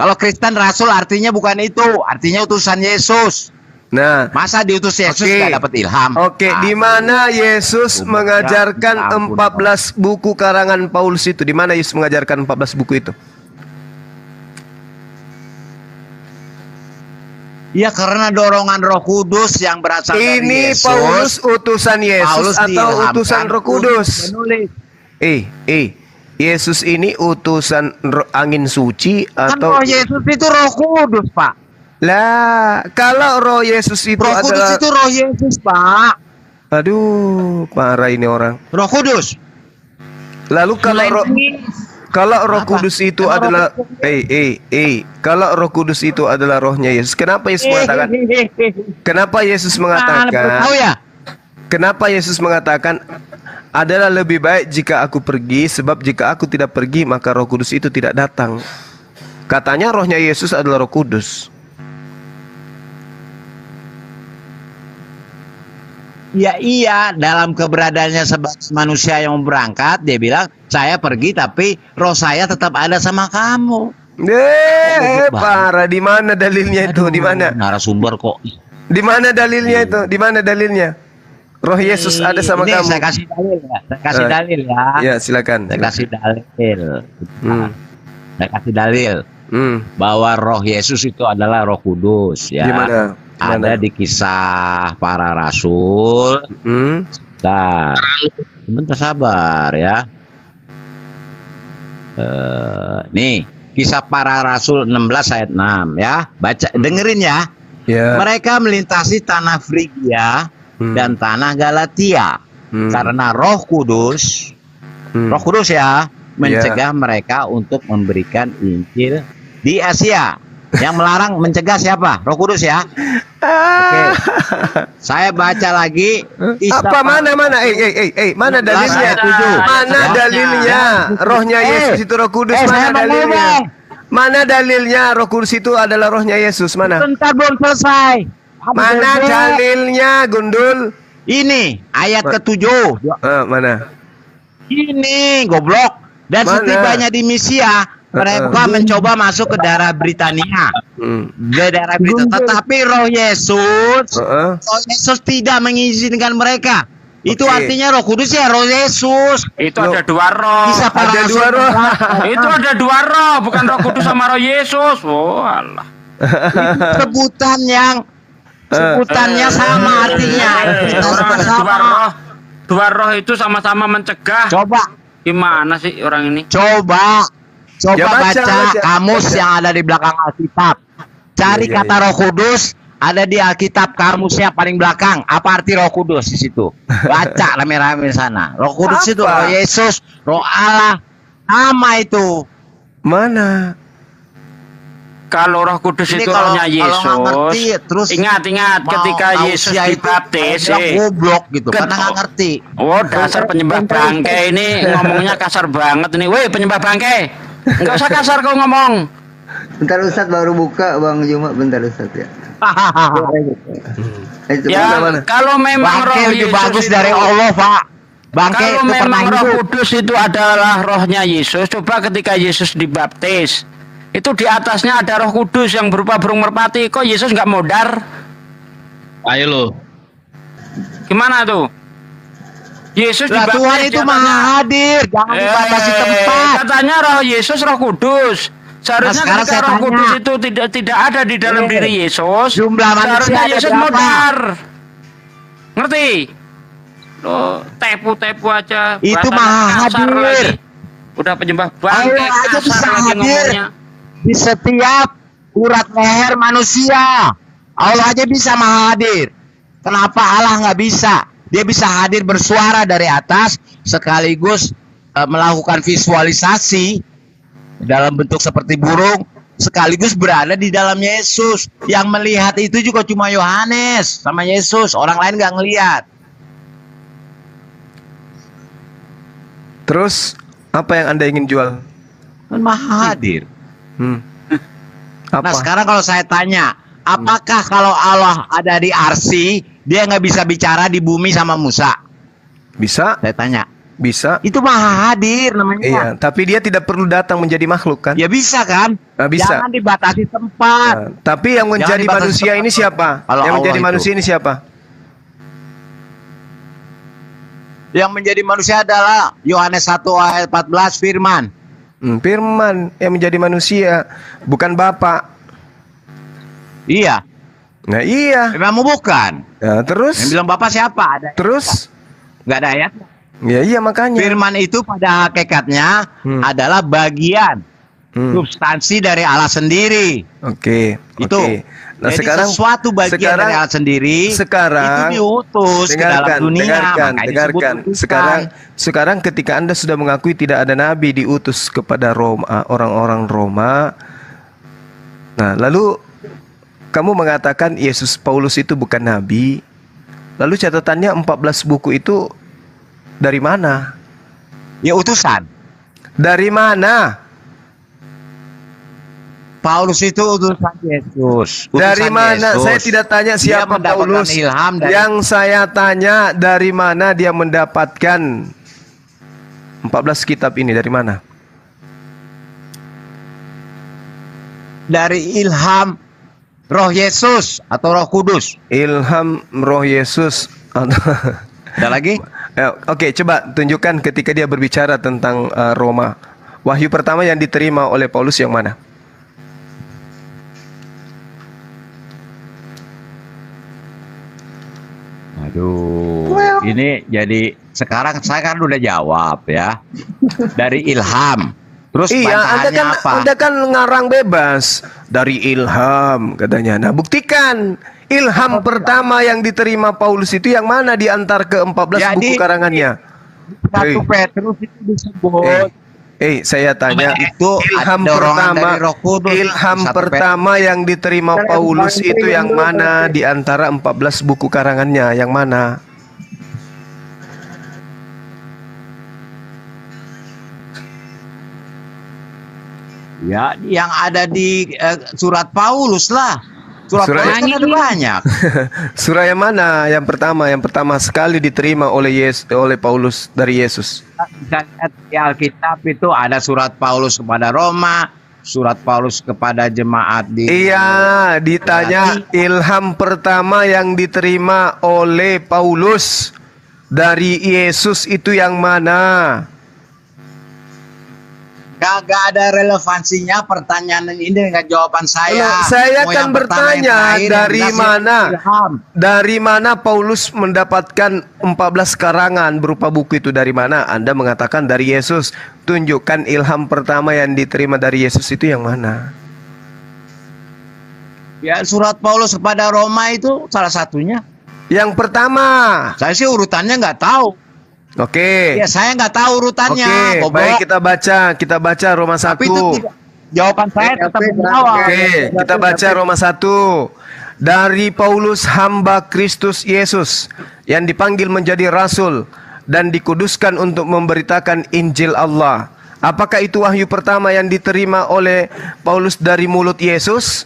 Kalau Kristen rasul artinya bukan itu, artinya utusan Yesus. Nah, Masa diutus Yesus nggak dapat ilham? di mana Yesus mengajarkan 14 buku karangan Paulus itu? Di mana Yesus mengajarkan 14 buku itu? Ya karena dorongan Roh Kudus yang berasal dari Ini Yesus. Paulus utusan Yesus Paulus atau diilhamkan utusan Roh Kudus? untuk menulis. Yesus ini utusan angin suci Kan atau Roh Yesus itu Roh Kudus, Pak. Lah, kalau Roh Yesus itu Roh Kudus adalah itu Roh Yesus, Pak. Aduh, parah ini orang. Roh Kudus. Lalu kalau Roh Kudus itu adalah kalau Roh Kudus itu adalah rohnya Yesus, kenapa Yesus mengatakan? Kenapa Yesus mengatakan? Tahu ya? Kenapa Yesus mengatakan adalah lebih baik jika aku pergi, sebab jika aku tidak pergi maka Roh Kudus itu tidak datang. Katanya rohnya Yesus adalah Roh Kudus. Ya iya, dalam keberadaannya sebagai manusia yang berangkat, dia bilang, saya pergi tapi roh saya tetap ada sama kamu. Parah. Di mana dalilnya itu? Di mana? Narasumber kok. Di mana dalilnya itu? Di mana dalilnya? Roh Yesus ada sama ini kamu. Saya kasih dalil ya. Saya kasih dalil ya. Ya, silakan. Saya kasih dalil. Saya kasih dalil bahwa Roh Yesus itu adalah Roh Kudus ya. Gimana? Ada di Kisah Para Rasul. Sebentar sabar ya. Nih, Kisah Para Rasul 16 ayat 6 ya. Baca, dengerin ya. Mereka melintasi tanah Frigia dan tanah Galatia karena Roh Kudus ya mencegah mereka untuk memberikan Injil di Asia. Yang melarang mencegah siapa? Roh Kudus ya. Oke. Saya baca lagi. Mana dalilnya? Mana dalilnya? Rohnya Yesus itu Roh Kudus. Mana dalilnya? Mana dalilnya Roh Kudus itu adalah rohnya Yesus? Mana? Bentar belum selesai. Mana dalilnya, Gundul? Ini ayat ke-7. Mana? Ini goblok. Dan setibanya di Misia, mereka mencoba masuk ke daerah Britania. Tetapi Roh Yesus tidak mengizinkan mereka. Itu artinya Roh Kudus ya Roh Yesus. Itu ada dua roh. Ada dua roh. Itu ada dua roh, bukan Roh Kudus sama Roh Yesus. Oh, Allah. Sebutannya sama artinya. Dua roh itu sama-sama mencegah. Coba. Gimana sih orang ini? Coba baca kamus yang ada di belakang Alkitab. Cari kata Roh Kudus, ada di Alkitab kamusnya paling belakang. Apa arti Roh Kudus di situ? Baca rame-rame sana. Roh Kudus itu Roh Yesus, Roh Allah, sama itu. Mana? Kalau Roh Kudus Ini itu kalau- rohnya kalau Yesus. nggak ngerti, terus ingat ketika Yesus dibaptis. Goblok gitu, karena nggak ngerti. Oh, dasar penyembah bangke ini ngomongnya kasar banget ini. Woi, penyembah bangke. Enggak usah kasar kau ngomong. Bentar Ustadz baru buka Bang Juma, bentar Ustadz ya. Ya, kalau memang Bangke roh lebih Yesus bagus itu- dari Allah, Pak. Bangke Kalau itu pernah memang Roh hidup. Kudus itu adalah rohnya Yesus, coba ketika Yesus dibaptis, Itu di atasnya ada Roh Kudus yang berupa burung merpati. Kok Yesus nggak modar? Ayo lo. Gimana tuh? Yesus Lah, dibaptis Tuhan di itu atasnya. maha hadir, jangan dibatasi tempat. Katanya Roh Yesus Roh Kudus. Seharusnya Nah, sekarang ketika saya Roh tanya. Kudus itu tidak ada di dalam diri Yesus. Jumlah manusia Seharusnya ada Yesus berapa? modar. Ngerti? Lo tepu-tepu aja. Itu bahasanya maha kasar hadir. lagi. Udah penyembah bangke Allah aja kasar bisa lagi hadir ngomongnya. di setiap urat leher manusia. Allah aja bisa maha hadir. Kenapa Allah nggak bisa? Dia bisa hadir bersuara dari atas sekaligus melakukan visualisasi dalam bentuk seperti burung sekaligus berada di dalam Yesus. Yang melihat itu juga cuma Yohanes sama Yesus. Orang lain nggak ngelihat. Terus apa yang Anda ingin jual? Kan maha hadir. Apa? Nah sekarang kalau saya tanya, apakah kalau Allah ada di arsi, dia nggak bisa bicara di bumi sama Musa? Bisa, Saya tanya. bisa. Itu maha hadir namanya. Iya, tapi dia tidak perlu datang menjadi makhluk kan? Ya bisa kan? Bisa. Jangan dibatasi tempat. Nah, tapi yang menjadi dibatasi manusia tempat. ini siapa? Kalau Yang Allah menjadi itu. manusia ini siapa? Yang menjadi manusia adalah Yohanes 1 ayat 14 firman. Firman yang menjadi manusia, bukan Bapa. Iya. Nah iya. Memang bukan. Nah, terus? Yang bilang Bapak siapa? Ada. Terus? Nggak ada ayat. Ya iya makanya. Firman itu pada hakikatnya adalah bagian substansi dari Allah sendiri. Oke. Itu. Oke. Nah Jadi sekarang sesuatu bagian dari Allah sendiri sekarang itu diutus ke dalam dunia. Makanya disebut utusan. Sekarang ketika Anda sudah mengakui tidak ada nabi diutus kepada Roma, orang-orang Roma. Nah, lalu kamu mengatakan Yesus Paulus itu bukan nabi. Lalu catatannya 14 buku itu dari mana? Ya utusan. Dari mana? Paulus itu utusan Yesus. Dari Utusan mana? Yesus. Saya tidak tanya Dia siapa mendapatkan Paulus. ilham dari Yang saya tanya dari mana dia mendapatkan 14 kitab ini, dari mana? dari ilham Roh Yesus atau Roh Kudus. Ilham Roh Yesus. Ada lagi? Oke, coba tunjukkan ketika dia berbicara tentang Roma. Wahyu pertama yang diterima oleh Paulus yang mana? Aduh, ini jadi sekarang saya kan udah jawab ya. Dari ilham. Terus Iya, bantahannya apa? Anda kan ngarang bebas dari ilham katanya. Nah, buktikan ilham pertama yang diterima Paulus itu yang mana di antara ke-14 buku karangannya? 1 Petrus itu disebut Saya tanya, itu ilham ada dorongan pertama, dari Roh Kudus. ilham 1 pertama yang diterima Paulus itu yang mana di antara 14 buku karangannya? Yang mana? Ya, yang ada di surat Paulus lah. Surat Surat- Paulus kan ada banyak. Surah yang mana? Yang pertama sekali diterima oleh oleh Paulus dari Yesus. Kita lihat di Alkitab itu ada surat Paulus kepada Roma, surat Paulus kepada jemaat di Iya, ditanya ilham pertama yang diterima oleh Paulus dari Yesus itu yang mana? Gak ada relevansinya pertanyaan ini dengan jawaban saya. Loh, saya Mau kan yang pertama, bertanya yang terakhir, dari yang jelas mana? ilham. Dari mana Paulus mendapatkan 14 karangan berupa buku itu dari mana? Anda mengatakan dari Yesus. Tunjukkan ilham pertama yang diterima dari Yesus itu yang mana? Ya, surat Paulus kepada Roma itu salah satunya. Yang pertama. Saya sih urutannya nggak tahu. Oke. Ya, saya nggak tahu urutannya. Oke, baik kita baca Roma 1. Tapi itu tidak, jawaban saya tetap menjawab. Oke, kita baca Roma 1. Dari Paulus hamba Kristus Yesus yang dipanggil menjadi rasul dan dikuduskan untuk memberitakan Injil Allah. Apakah itu wahyu pertama yang diterima oleh Paulus dari mulut Yesus?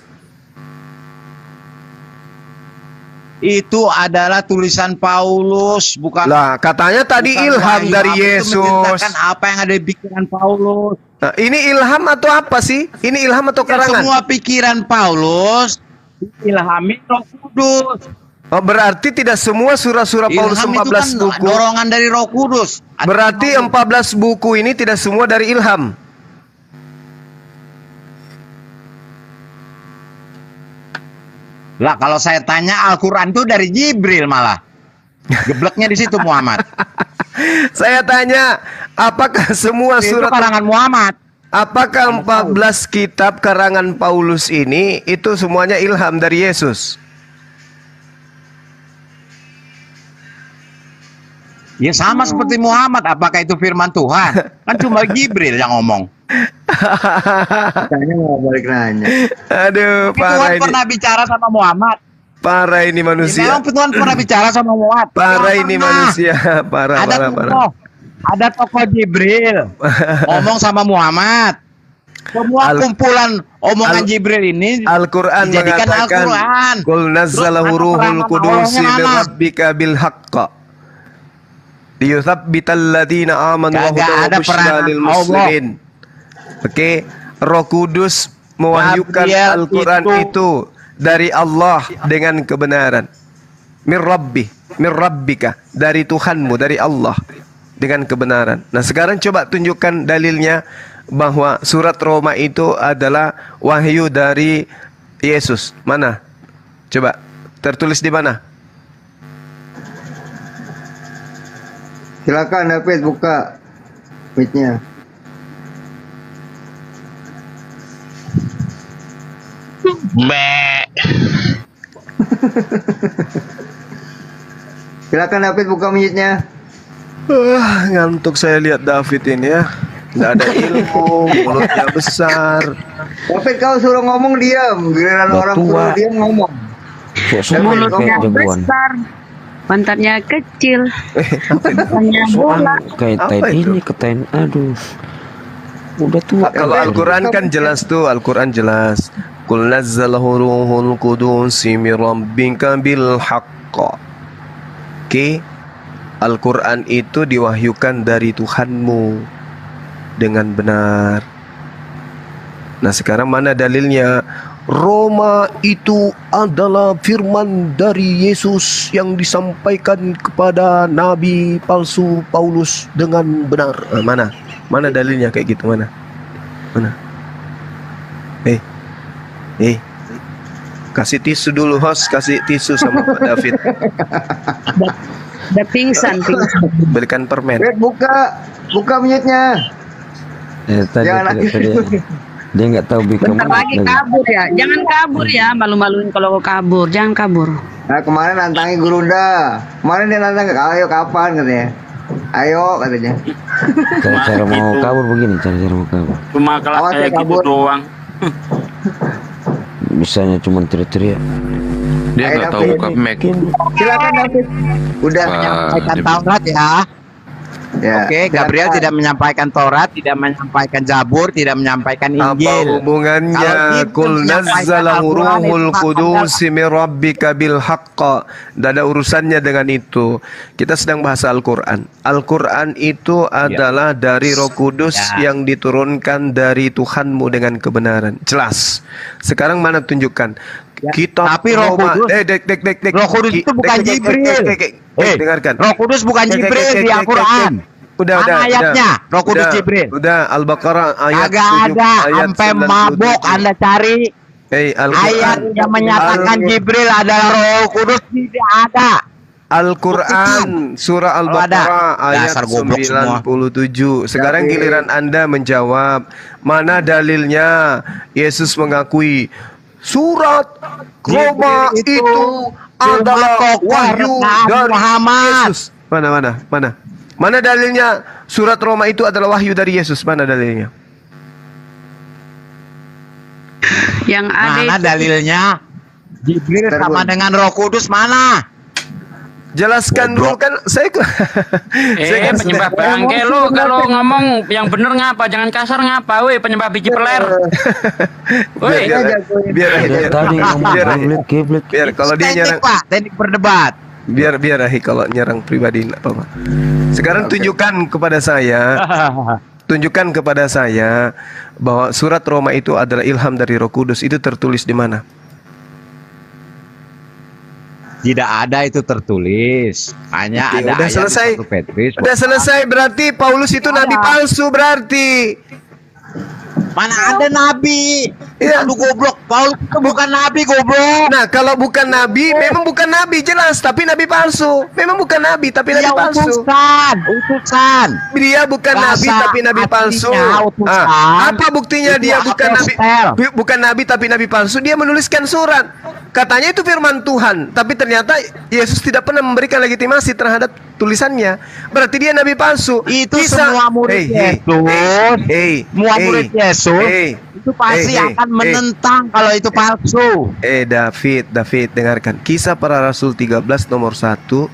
itu adalah tulisan Paulus, bukan. Lah, katanya tadi bukan ilham wahyu. dari Aku itu Yesus. menceritakan apa yang ada di pikiran Paulus. Nah, ini ilham atau apa sih? Ini ilham atau Ya, karangan? semua pikiran Paulus ilhami Roh Kudus. Oh, berarti tidak semua surah-surah Paulus Ilham itu 14 kan buku. dorongan dari Roh Kudus. Berarti 14 buku ini tidak semua dari ilham. Lah kalau saya tanya Al-Quran itu dari Jibril malah. Gebleknya di situ Muhammad. Saya tanya, apakah semua Itu surat karangan Muhammad. apakah 14 kitab karangan Paulus ini itu semuanya ilham dari Yesus? Ya sama seperti Muhammad. Apakah itu firman Tuhan? Kan cuma Jibril yang ngomong. Tanya mau balik nanya. Aduh, Tuhan parah ini. pernah bicara sama Muhammad. Parah ini Ya, manusia. memang Tuhan pernah bicara sama Muhammad. Parah Ya, ini pernah. manusia. Parah, Ada parah, parah. tokoh. Ada tokoh Jibril ngomong sama Muhammad. Semua kumpulan omongan Jibril ini Al-Quran dijadikan mengatakan Al-Quran. Qul nazzalahu Terus ruhul keterangan qudusi Allahnya min mana? rabbika bil haqqa liyuthabbital ladzina amanu wa Kagak hudan wa ada busyra peranan lil Allah. muslimin. Oke, Roh Kudus mewahyukan Gabriel Al-Quran itu dari Allah dengan kebenaran. Min rabbika, dari Tuhanmu, dari Allah dengan kebenaran. Nah, sekarang coba tunjukkan dalilnya bahwa surat Roma itu adalah wahyu dari Yesus. Mana? Coba tertulis di mana? Silakan David buka mic-nya. Silakan David buka mic-nya. Ngantuk saya lihat David ini ya. Nggak ada ilmu, mulutnya besar. David kau suruh ngomong diam, giliran Udah orang tua. suruh diam ngomong. Kok semua Mulutnya kayak jagoan. besar, pantatnya kecil, pantatnya bola. Kayak Apa type itu? ini ke time. Aduh. Udah tua. Kalau Al-Quran kan jelas tuh, Al-Quran jelas. Qul nazzalahu ruhul qudusi min rabbika bil haqqa. Oke. Al-Quran itu diwahyukan dari Tuhanmu dengan benar. Nah, sekarang mana dalilnya? Roma itu adalah firman dari Yesus yang disampaikan kepada nabi palsu Paulus dengan benar. Mana? Mana dalilnya kayak gitu? Mana? Mana? Kasih tisu dulu, host. Kasih tisu sama Pak David. Udah pingsan. Belikan permen. David buka mic-nya. Tadi, Jangan tadi dia nggak tahu bikin Bentar lagi kabur ya. Jangan kabur ya. Malu-maluin kalau kabur. Jangan kabur. Nah kemarin nantangi Gurunda. Kemarin dia nantang, ayo kapan katanya. Ayo katanya. Cara mau kabur begini, cara mau kabur. Cuma kalau Awas ya, kayak gitu kabur. doang. Bisanya cuma teriak-teriak. Dia Ayo, nggak tahu David. buka Mac. Silakan David. Udah. Menyampaikan dia- Taurat ya. Ya, Oke, Gabriel silakan. tidak menyampaikan Taurat, tidak menyampaikan Zabur, tidak menyampaikan Apa Injil. hubungannya? Kalau gitu Qul menyampaikan nazzalahu Al-Quran itu ruhul hak qudusi min rabbika bil haqqa. Tidak ada urusannya dengan itu. Kita sedang bahas Al-Quran. Al-Quran itu adalah dari Roh Kudus Ya. yang diturunkan dari Tuhanmu dengan kebenaran. Jelas. Sekarang mana tunjukkan? Ya, Kitab tapi Roh Roma. Kudus- Dek. Roh Kudus itu bukan Jibril. Dengarkan. Roh Kudus bukan Jibril di Al-Quran. Udah, Mana ayatnya? Roh Kudus Jibril. Udah, Al-Baqarah ayat Agak 7, ada, ayat sampai 97. mabok Anda cari Al-Quran. ayat yang menyatakan Jibril adalah Roh Kudus, tidak ada. Al-Quran surah Al-Baqarah Ada. ayat Dasar goblok semua. 97. Sekarang giliran Anda menjawab. Mana dalilnya? Yesus mengakui surat Roma Jibril itu adalah tokoh wahyu Nabi dari Muhammad. Yesus. Mana dalilnya surat Roma itu adalah wahyu dari Yesus? Mana dalilnya? Yang ada Mana itu dalilnya? Jibril Bentar, sama Bun. dengan Roh Kudus mana? Jelaskan dulu kan saya kan penyembah bangke lu kalau ngomong yang bener ngapa, jangan kasar ngapa, woi penyembah biji peler. Woi, biar kalau dia nyerang teknik berdebat. biar Ahi kalau nyerang pribadi enggak apa-apa. Sekarang tunjukkan kepada saya bahwa surat Roma itu adalah ilham dari Roh Kudus. Itu tertulis di mana? Tidak ada itu tertulis. Hanya Oke, ada udah ayat selesai. 1 Petrus. Udah selesai, berarti Paulus itu nabi palsu berarti. Mana ada nabi? Iya. Lu goblok. Paulus itu bukan nabi, goblok. Nah, kalau bukan nabi, memang bukan nabi jelas, tapi nabi palsu. Memang bukan nabi, tapi nabi Dia palsu. utusan. Dia bukan nabi, Bahasa tapi nabi palsu. aslinya utusan. Apa buktinya Itu dia bukan nabi? apostel. Bukan nabi, tapi nabi palsu. Dia menuliskan surat. Katanya itu firman Tuhan, tapi ternyata Yesus tidak pernah memberikan legitimasi terhadap tulisannya. Berarti dia nabi palsu. Itu semua murid Yesus. Semua murid Yesus itu pasti akan menentang kalau itu palsu. David, dengarkan. Kisah Para Rasul 13 nomor 1.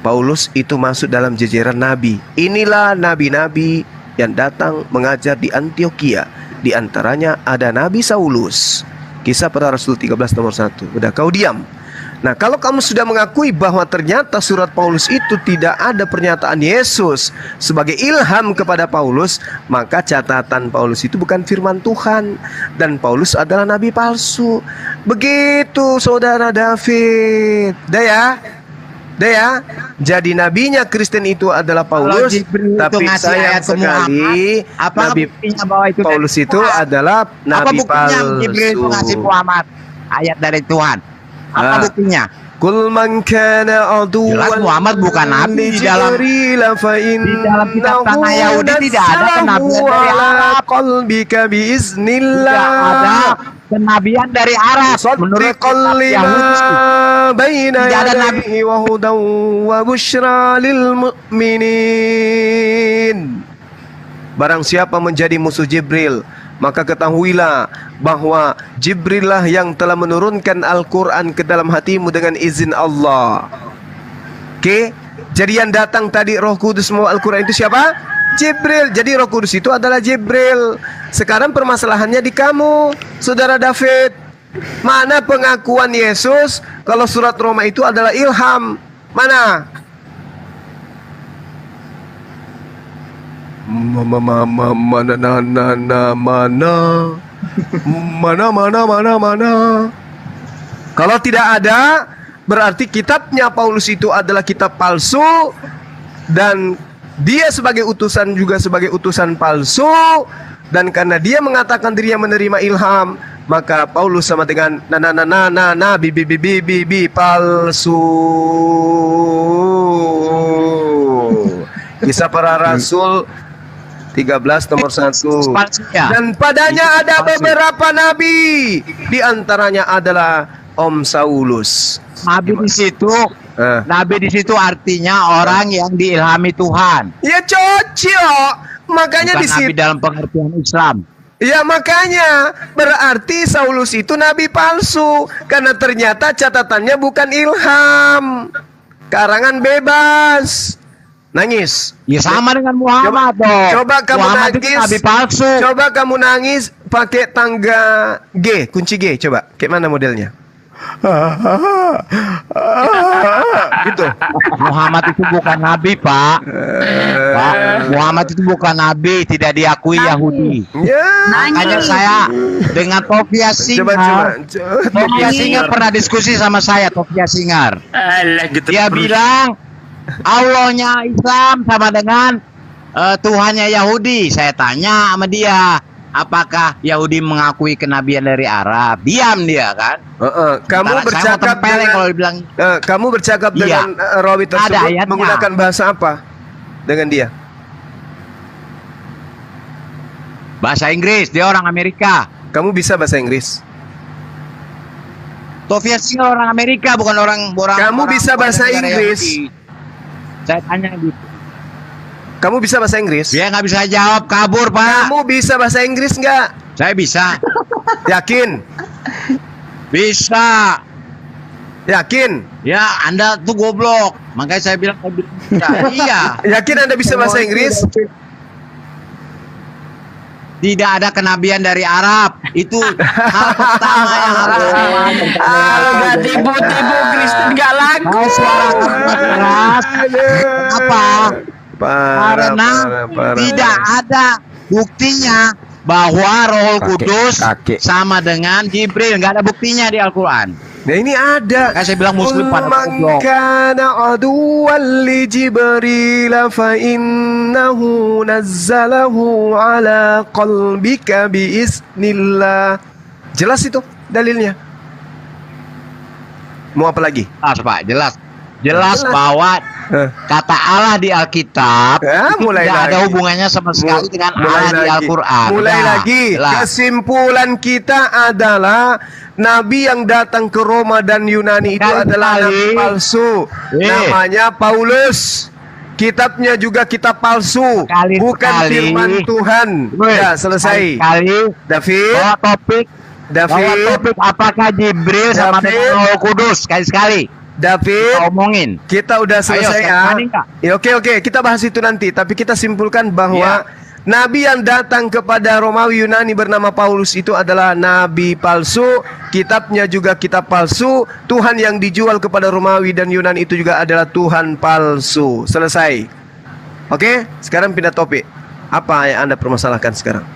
Paulus itu masuk dalam jajaran nabi. Inilah nabi-nabi yang datang mengajar di Antioquia. Di antaranya ada Nabi Saulus. Kisah Para Rasul 13 nomor 1. Udah, kau diam. Nah, kalau kamu sudah mengakui bahwa ternyata surat Paulus itu tidak ada pernyataan Yesus sebagai ilham kepada Paulus, maka catatan Paulus itu bukan firman Tuhan dan Paulus adalah nabi palsu. Begitu, Saudara David. Daya. Jadi nabinya Kristen itu adalah Paulus, tapi sayang sekali Nabi Paulus itu adalah nabi palsu. Jibril itu ngasih Muhammad ayat dari Tuhan. Apa buktinya? Kul man kana aduwan. Jelas Muhammad bukan nabi di dalam kitab tanah Yahudi tidak ada kenabian dari Arab. Qalbika biiznillah. Tidak ada kenabian dari Arab menurut kitab Yahudi. Tidak ada nabi wa hudan wa busyra lil mu'minin. Barang siapa menjadi musuh Jibril, maka ketahuilah bahwa Jibril lah yang telah menurunkan Al-Quran ke dalam hatimu dengan izin Allah. Oke, jadi yang datang tadi Roh Kudus mau Al-Quran itu siapa? Jibril. Jadi Roh Kudus itu adalah Jibril. Sekarang permasalahannya di kamu, Saudara David. Mana pengakuan Yesus kalau surat Roma itu adalah ilham? Mana? Mana. Kalau tidak ada, berarti kitabnya Paulus itu adalah kitab palsu dan dia sebagai utusan juga sebagai utusan palsu, dan karena dia mengatakan dirinya menerima ilham, maka Paulus sama dengan nabi palsu. Kisah Para Rasul 13 nomor 1. Dan padanya ada beberapa nabi, di antaranya adalah Om Saulus. Nabi di situ artinya orang yang diilhami Tuhan. Ya cocok. Makanya bukan di situ nabi dalam pengertian Islam. Ya makanya berarti Saulus itu nabi palsu karena ternyata catatannya bukan ilham, karangan bebas. Nangis. Ya sama dengan Muhammad dong. Coba kamu Muhammad nangis. itu nabi palsu. Coba kamu nangis pakai tangga G, kunci G. Coba, kayak mana modelnya? Gitu. Muhammad itu bukan nabi, Pak. Muhammad itu bukan nabi, tidak diakui Yahudi. Ya. Makanya saya dengan Tofia Singar. Tofia Singar pernah diskusi sama saya, Tofia Singar. Dia bilang Allahnya Islam sama dengan Tuhannya Yahudi. Saya tanya sama dia, apakah Yahudi mengakui kenabian dari Arab? Diam dia kan. Kamu bercakap dengan, kalau dibilang, kamu bercakap dengan rawi tersebut menggunakan bahasa apa dengan dia? Bahasa Inggris. Dia orang Amerika. Kamu bisa bahasa Inggris? Tofia Singar orang Amerika, bukan orang. Kamu bisa bahasa Inggris? Yahudi. Saya tanya gitu. Kamu bisa bahasa Inggris? Dia nggak bisa jawab, kabur, Pak. Kamu bisa bahasa Inggris nggak? Saya bisa. Yakin? Bisa. Yakin? Ya, Anda tuh goblok. Makanya saya bilang ya, iya. Yakin Anda bisa bahasa Inggris? Tidak ada kenabian dari Arab. Itu hal pertama yang harus saya Gak tipu-tipu Kristen gak laku. mau suara keras. Apa? Karena tidak ada buktinya bahwa Roh Kudus sama dengan Jibril. Nggak ada buktinya di Al-Quran. Nah ini ada. Kayak saya bilang Muslim pada goblok. Kana aduwwan li Jibril fa innahu nazzalahu ala qalbika biiznillah. Jelas itu dalilnya. Mau apa lagi? Jelas Pak, jelas bahwa kata Allah di Alkitab mulai tidak ada lagi. hubungannya sama sekali dengan Mulai Allah di lagi. Al-Quran. Mulai Udah, lagi. jelas. Kesimpulan kita adalah Nabi yang datang ke Roma dan Yunani itu adalah nabi palsu. Namanya Paulus. Kitabnya juga kitab palsu, bukan firman Tuhan. Ya, selesai. David. Bawa topik apakah Jibril sama dengan Roh Kudus sekali-sekali. David, omongin. Kita udah selesai ya. Oke, kita bahas itu nanti. Tapi kita simpulkan bahwa Nabi yang datang kepada Romawi Yunani bernama Paulus itu adalah nabi palsu. Kitabnya juga kitab palsu. Tuhan yang dijual kepada Romawi dan Yunani itu juga adalah Tuhan palsu. Selesai. Oke, sekarang pindah topik. Apa yang Anda permasalahkan sekarang?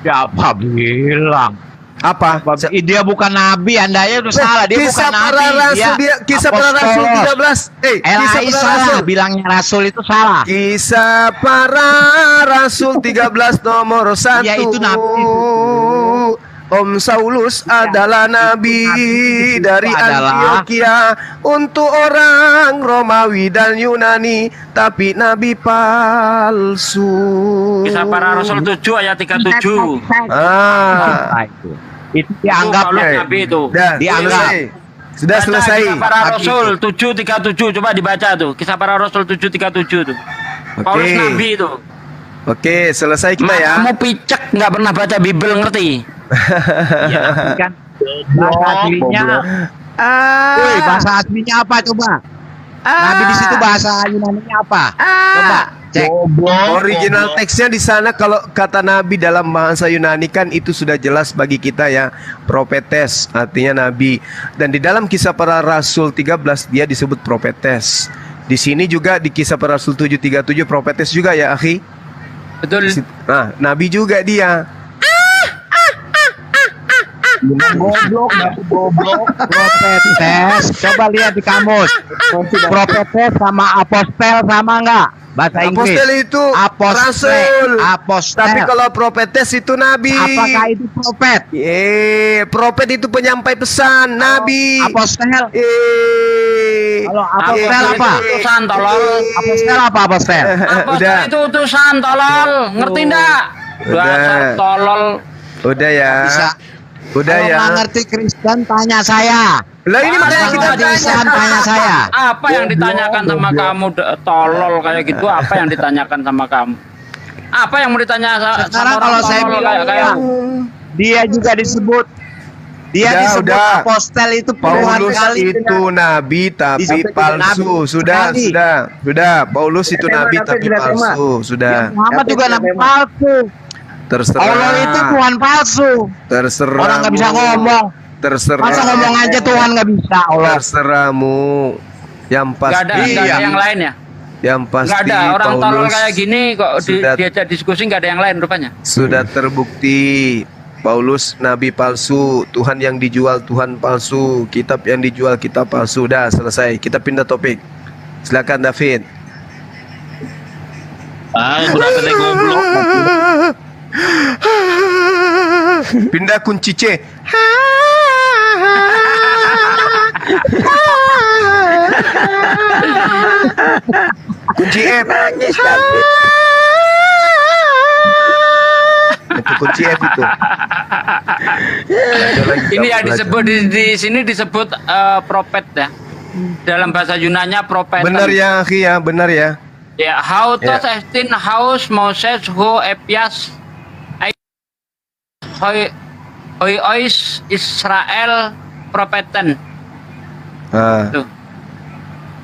Siapa bilang? Apa? Dia bukan nabi, Anda ya udah salah. Dia Kisah bukan para nabi. rasul, kisah para rasul 13. Kisah para rasul. Bilangnya rasul itu salah. Kisah para rasul 13 nomor 1. Ya itu nabi. Om Saulus adalah nabi dari Antioquia untuk orang Romawi dan Yunani, tapi nabi palsu. Kisah para Rasul 7 ayat 37. Itu dianggap nabi itu. Dianggap. Sudah selesai. Kisah para Rasul 7:37, coba dibaca tuh. Kisah para Rasul 7:37 tuh. Paulus nabi itu. Oke, selesai kita ya. Kamu picek nggak pernah baca Bible, ngerti? Ya, kan bahasa aslinya. Woi, bahasa aslinya apa coba? Nabi di situ bahasa Yunani-nya apa? Coba cek. Original teksnya di sana kalau kata nabi dalam bahasa Yunani kan itu sudah jelas bagi kita ya. Propetes artinya nabi. Dan di dalam kisah para rasul 13 dia disebut propetes. Di sini juga di kisah para rasul 7:37 propetes juga ya, akhi. Betul. Nah, nabi juga dia. Goblok, propetes. Coba lihat di kamus. Propetes sama apostel sama enggak? Bahasa Inggris. Apostel itu rasul. Apostel. Tapi kalau propetes itu nabi. Apakah itu propet? Propet itu penyampai pesan, nabi. Apostel. Kalau Apostel apa? Utusan tolol. Apostel apa apostel? Apostel itu utusan tolol. Ngerti enggak? Dasar tolol. Udah ya. Bisa. Udah Kalau ya. nggak ngerti Kristen tanya saya. Lah ini makanya kita tanya saya. Apa yang ditanyakan sama kamu tolol kayak gitu? Apa yang ditanyakan sama kamu? Apa yang mau ditanya sama Sekarang orang kalau saya tolol bilang kayak dia juga disebut. Dia disebut apostel itu puluhan Paulus kali. itu nabi tapi Disebut palsu. nabi. Sudah. Paulus itu nabi tapi palsu. Sudah. Muhammad juga nabi palsu. Terserah. Allah itu Tuhan palsu. Terserah. Orang nggak bisa ngomong. Terserah. Masa ngomong aja Tuhan nggak bisa. Allah. Terserahmu. Yang pasti. Gak ada yang lain ya? Yang pasti. Gak ada orang tolol kayak gini kok diajak diskusi nggak ada yang lain rupanya. Sudah terbukti. Paulus nabi palsu, Tuhan yang dijual Tuhan palsu, kitab yang dijual kitab palsu. Dah selesai. Kita pindah topik. Silakan David. Udah tadi goblok. Pindah kunci C. Kunci F. Itu kunci F itu. Ini yang disebut di sini disebut propet ya. Dalam bahasa Yunani-nya propet. Benar ya, akhi ya, benar ya. Ya, how to estin house Moses who epias hoi Israel profeten. Tuh.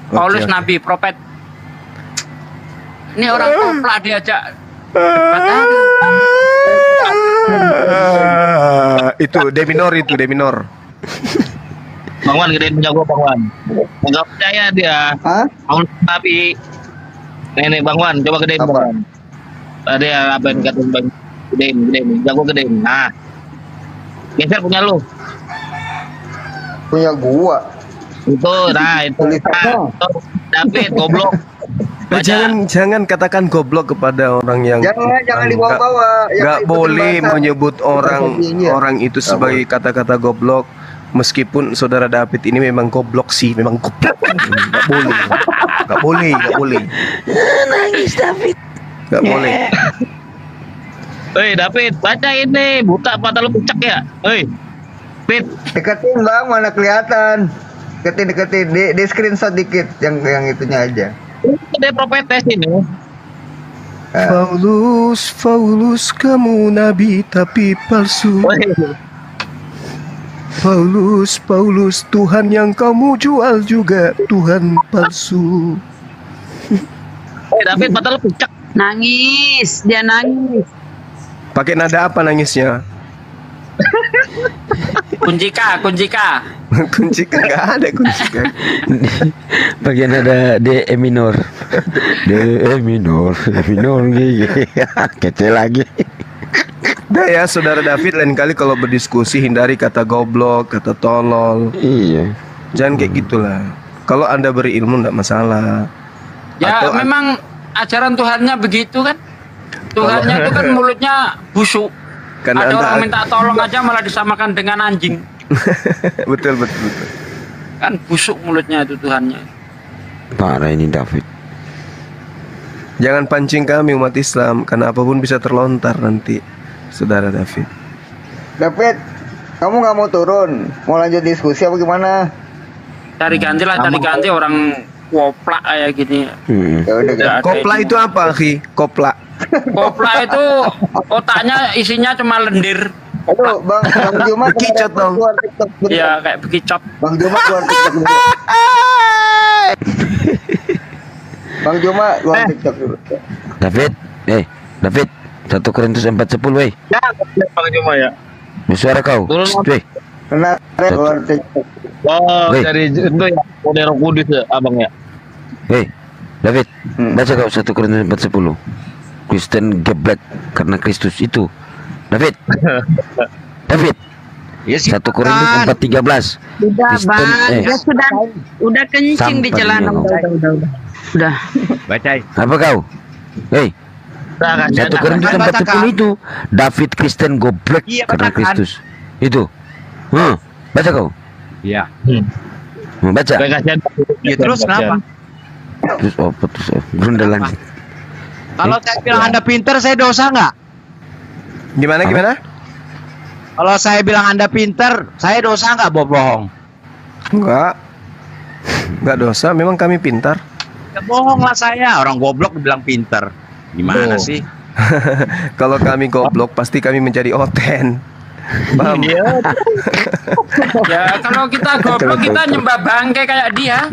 Paulus oke. nabi, profet. Ini orang koplak diajak debat aja. Itu D minor, itu D minor. Bang Wan gedein punya gua Bang Wan. Enggak percaya dia. Hah? Paulus nabi. Nih Bang Wan, coba gedein Bang Apa? Wan. Tadi apa yang katain Bang? Gedein. Jago gedein. Nah. Geser punya lu. Punya gua. Itu, nah itu. Nah, itu. David, goblok. Baca. Jangan katakan goblok kepada orang yang Jangan dibawa-bawa. Nggak boleh menyebut orang Iya. itu sebagai kata-kata goblok. Meskipun saudara David ini memang goblok sih, memang goblok. Nggak boleh. Nangis David. Nggak boleh. Hei David, baca ini. Buta mata lu pucak ya? Hei. David, Deketin bang, mana kelihatan. Deketin. Di screenshot dikit yang itunya aja. dia profetes ini. Paulus, kamu nabi tapi palsu. Hei. Paulus, Tuhan yang kamu jual juga Tuhan palsu. Hei David, mata lu pucak. Nangis, dia nangis. Pakai nada apa nangisnya? Kunci K. Kunci nggak ada kunci kan? Bagian ada D E minor. D minor kecil lagi. Nah ya saudara David, lain kali kalau berdiskusi hindari kata goblok, kata tolol. Iya. Jangan kayak gitulah. Kalau anda berilmu nggak masalah. Ya Atau- memang ajaran Tuhannya begitu kan. Tuhannya itu kan mulutnya busuk. Karena Ada anda- orang minta tolong aja malah disamakan dengan anjing. betul. Kan busuk mulutnya itu Tuhannya. Parah ini David. Jangan pancing kami umat Islam, karena apapun bisa terlontar nanti, saudara David. David, kamu nggak mau turun? Mau lanjut diskusi apa gimana? Cari ganti lah, cari ganti orang koplak kayak gini. Ya udah. Tidak ada Kopla ini. itu apa, Ki? Kopla. Koplak itu otaknya isinya cuma lendir. Aduh, Bang Juma Bekicot dong. keluar TikTok dulu. Ya kayak bekicot. Bang Juma keluar TikTok dulu. Bang Juma keluar TikTok dulu. David, David, 1 Korintus 4:10 weh. Ya, Bang Juma ya. Bersuara kau. Turun, Shh, weh. Kena keluar TikTok. Oh, Weh. dari itu ya, Modero Kudus ya, abang ya. Weh, David, baca kau 1 Korintus 4:10. Kristen geblek karena Kristus itu. David. Ya 1 Korintus 4:13. Udah Kristen, bang, dia udah kencing di Sampah celana. dia, Udah. Bacain. Apa kau? Hei, 1 Korintus 4:10 itu David Kristen goblek Iya, karena katakan. Kristus. Itu. Baca kau. Iya. Baca. Ya terus kenapa? Terus apa terus? Grundel lanjut. Kalau saya bilang Anda pinter, saya dosa nggak? Gimana? Kalau saya bilang Anda pinter, saya dosa nggak bohong? Enggak dosa, memang kami pintar. Ya, bohong lah saya, orang goblok dibilang pinter. Gimana Oh. sih? Kalau kami goblok, pasti kami mencari oten. Paham? Ya kalau kita goblok kita nyembah bangke kayak dia.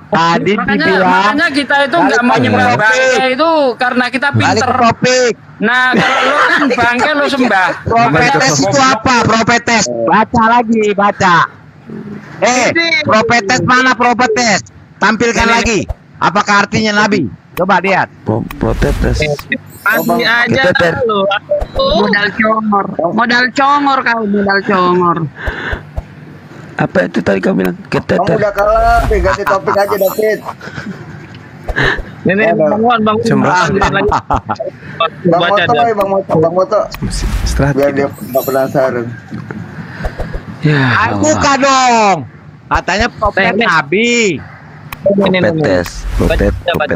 Tadi Makanya kita itu nggak mau nyembah bangke itu karena kita balik pinter. ke topik. Nah kalau lo kan bangke lo sembah. Profetes itu apa? Profetes. Baca lagi, baca. Profetes mana profetes? Tampilkan lagi. Apakah artinya nabi? Coba lihat. Protetes. Mati aja Kita lu. Modal congor kau, modal congor. Apa itu tadi kau bilang? Kamu Keteter. udah kalah, ganti topik aja David. Ini bangun. Cemberut. Lagi. Bang Baca Moto, dia. Bang Moto, Istirahat biar gitu. dia nggak penasaran. Ya. Buka dong. Katanya profet Ini. nabi. Protetes. Protet. Baca.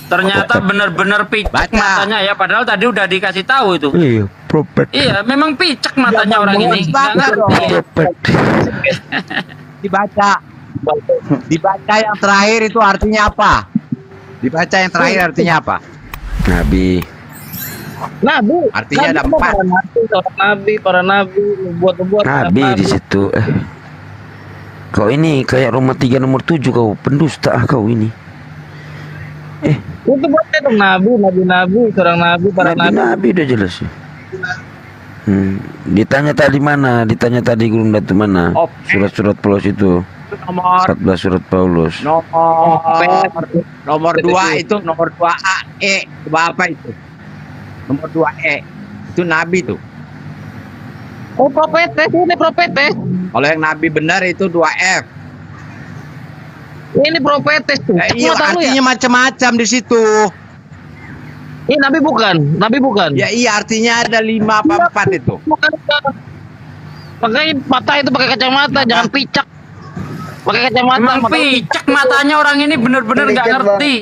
Ternyata bener-bener picek Baca. matanya ya. Padahal tadi udah dikasih tahu itu. Iya, propet. Iya memang picek matanya orang ini. Nggak ngerti. Propet. Dibaca. Dibaca yang terakhir itu artinya apa? Dibaca yang terakhir artinya apa? Nabi. Nabi. Artinya ada Nabi, 4. Para nabi, buat Nabi di situ. Kau ini kayak Roma 3 nomor 7 kau, pendusta kau ini. Itu bukan dong nabi, seorang nabi, para nabi. Nabi udah jelas ya. Ditanya tadi mana? Ditanya tadi Gurunda itu mana? Surat-surat Paulus itu. Nomor 14 surat Paulus. nomor 2 itu nomor 2A apa itu? Nomor 2E itu nabi tuh. Oh, profetes, ini profetes. Kalau yang nabi benar itu 2F. Ini profetes tuh. Iya, artinya macam-macam di situ. Ini nabi bukan. Ya iya, artinya ada 5 apa 4 itu. Bukan. Pakai mata itu pakai kacamata, jangan picak. Pakai kacamata. Emang picek matanya orang ini bener-bener nggak ngerti.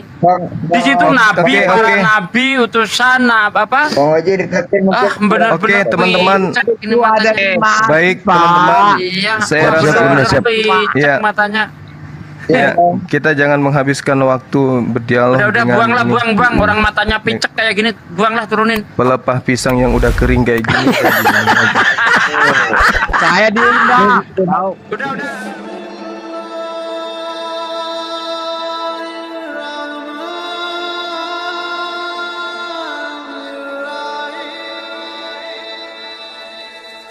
Di situ nabi, para nabi, utusan, apa? Bang Oji deketin mungkin. Bener-bener Oke, teman-teman. picek ini Itu ada matanya. 5. Baik teman-teman, Iya, saya Siap, rasa Gurunda, siap. picek Iya. matanya. ya, kita jangan menghabiskan waktu berdialog Udah dengan buanglah, ini. buang orang matanya picek kayak gini, buanglah turunin. Pelepah pisang yang udah kering kayak gini. Saya diundang. Udah.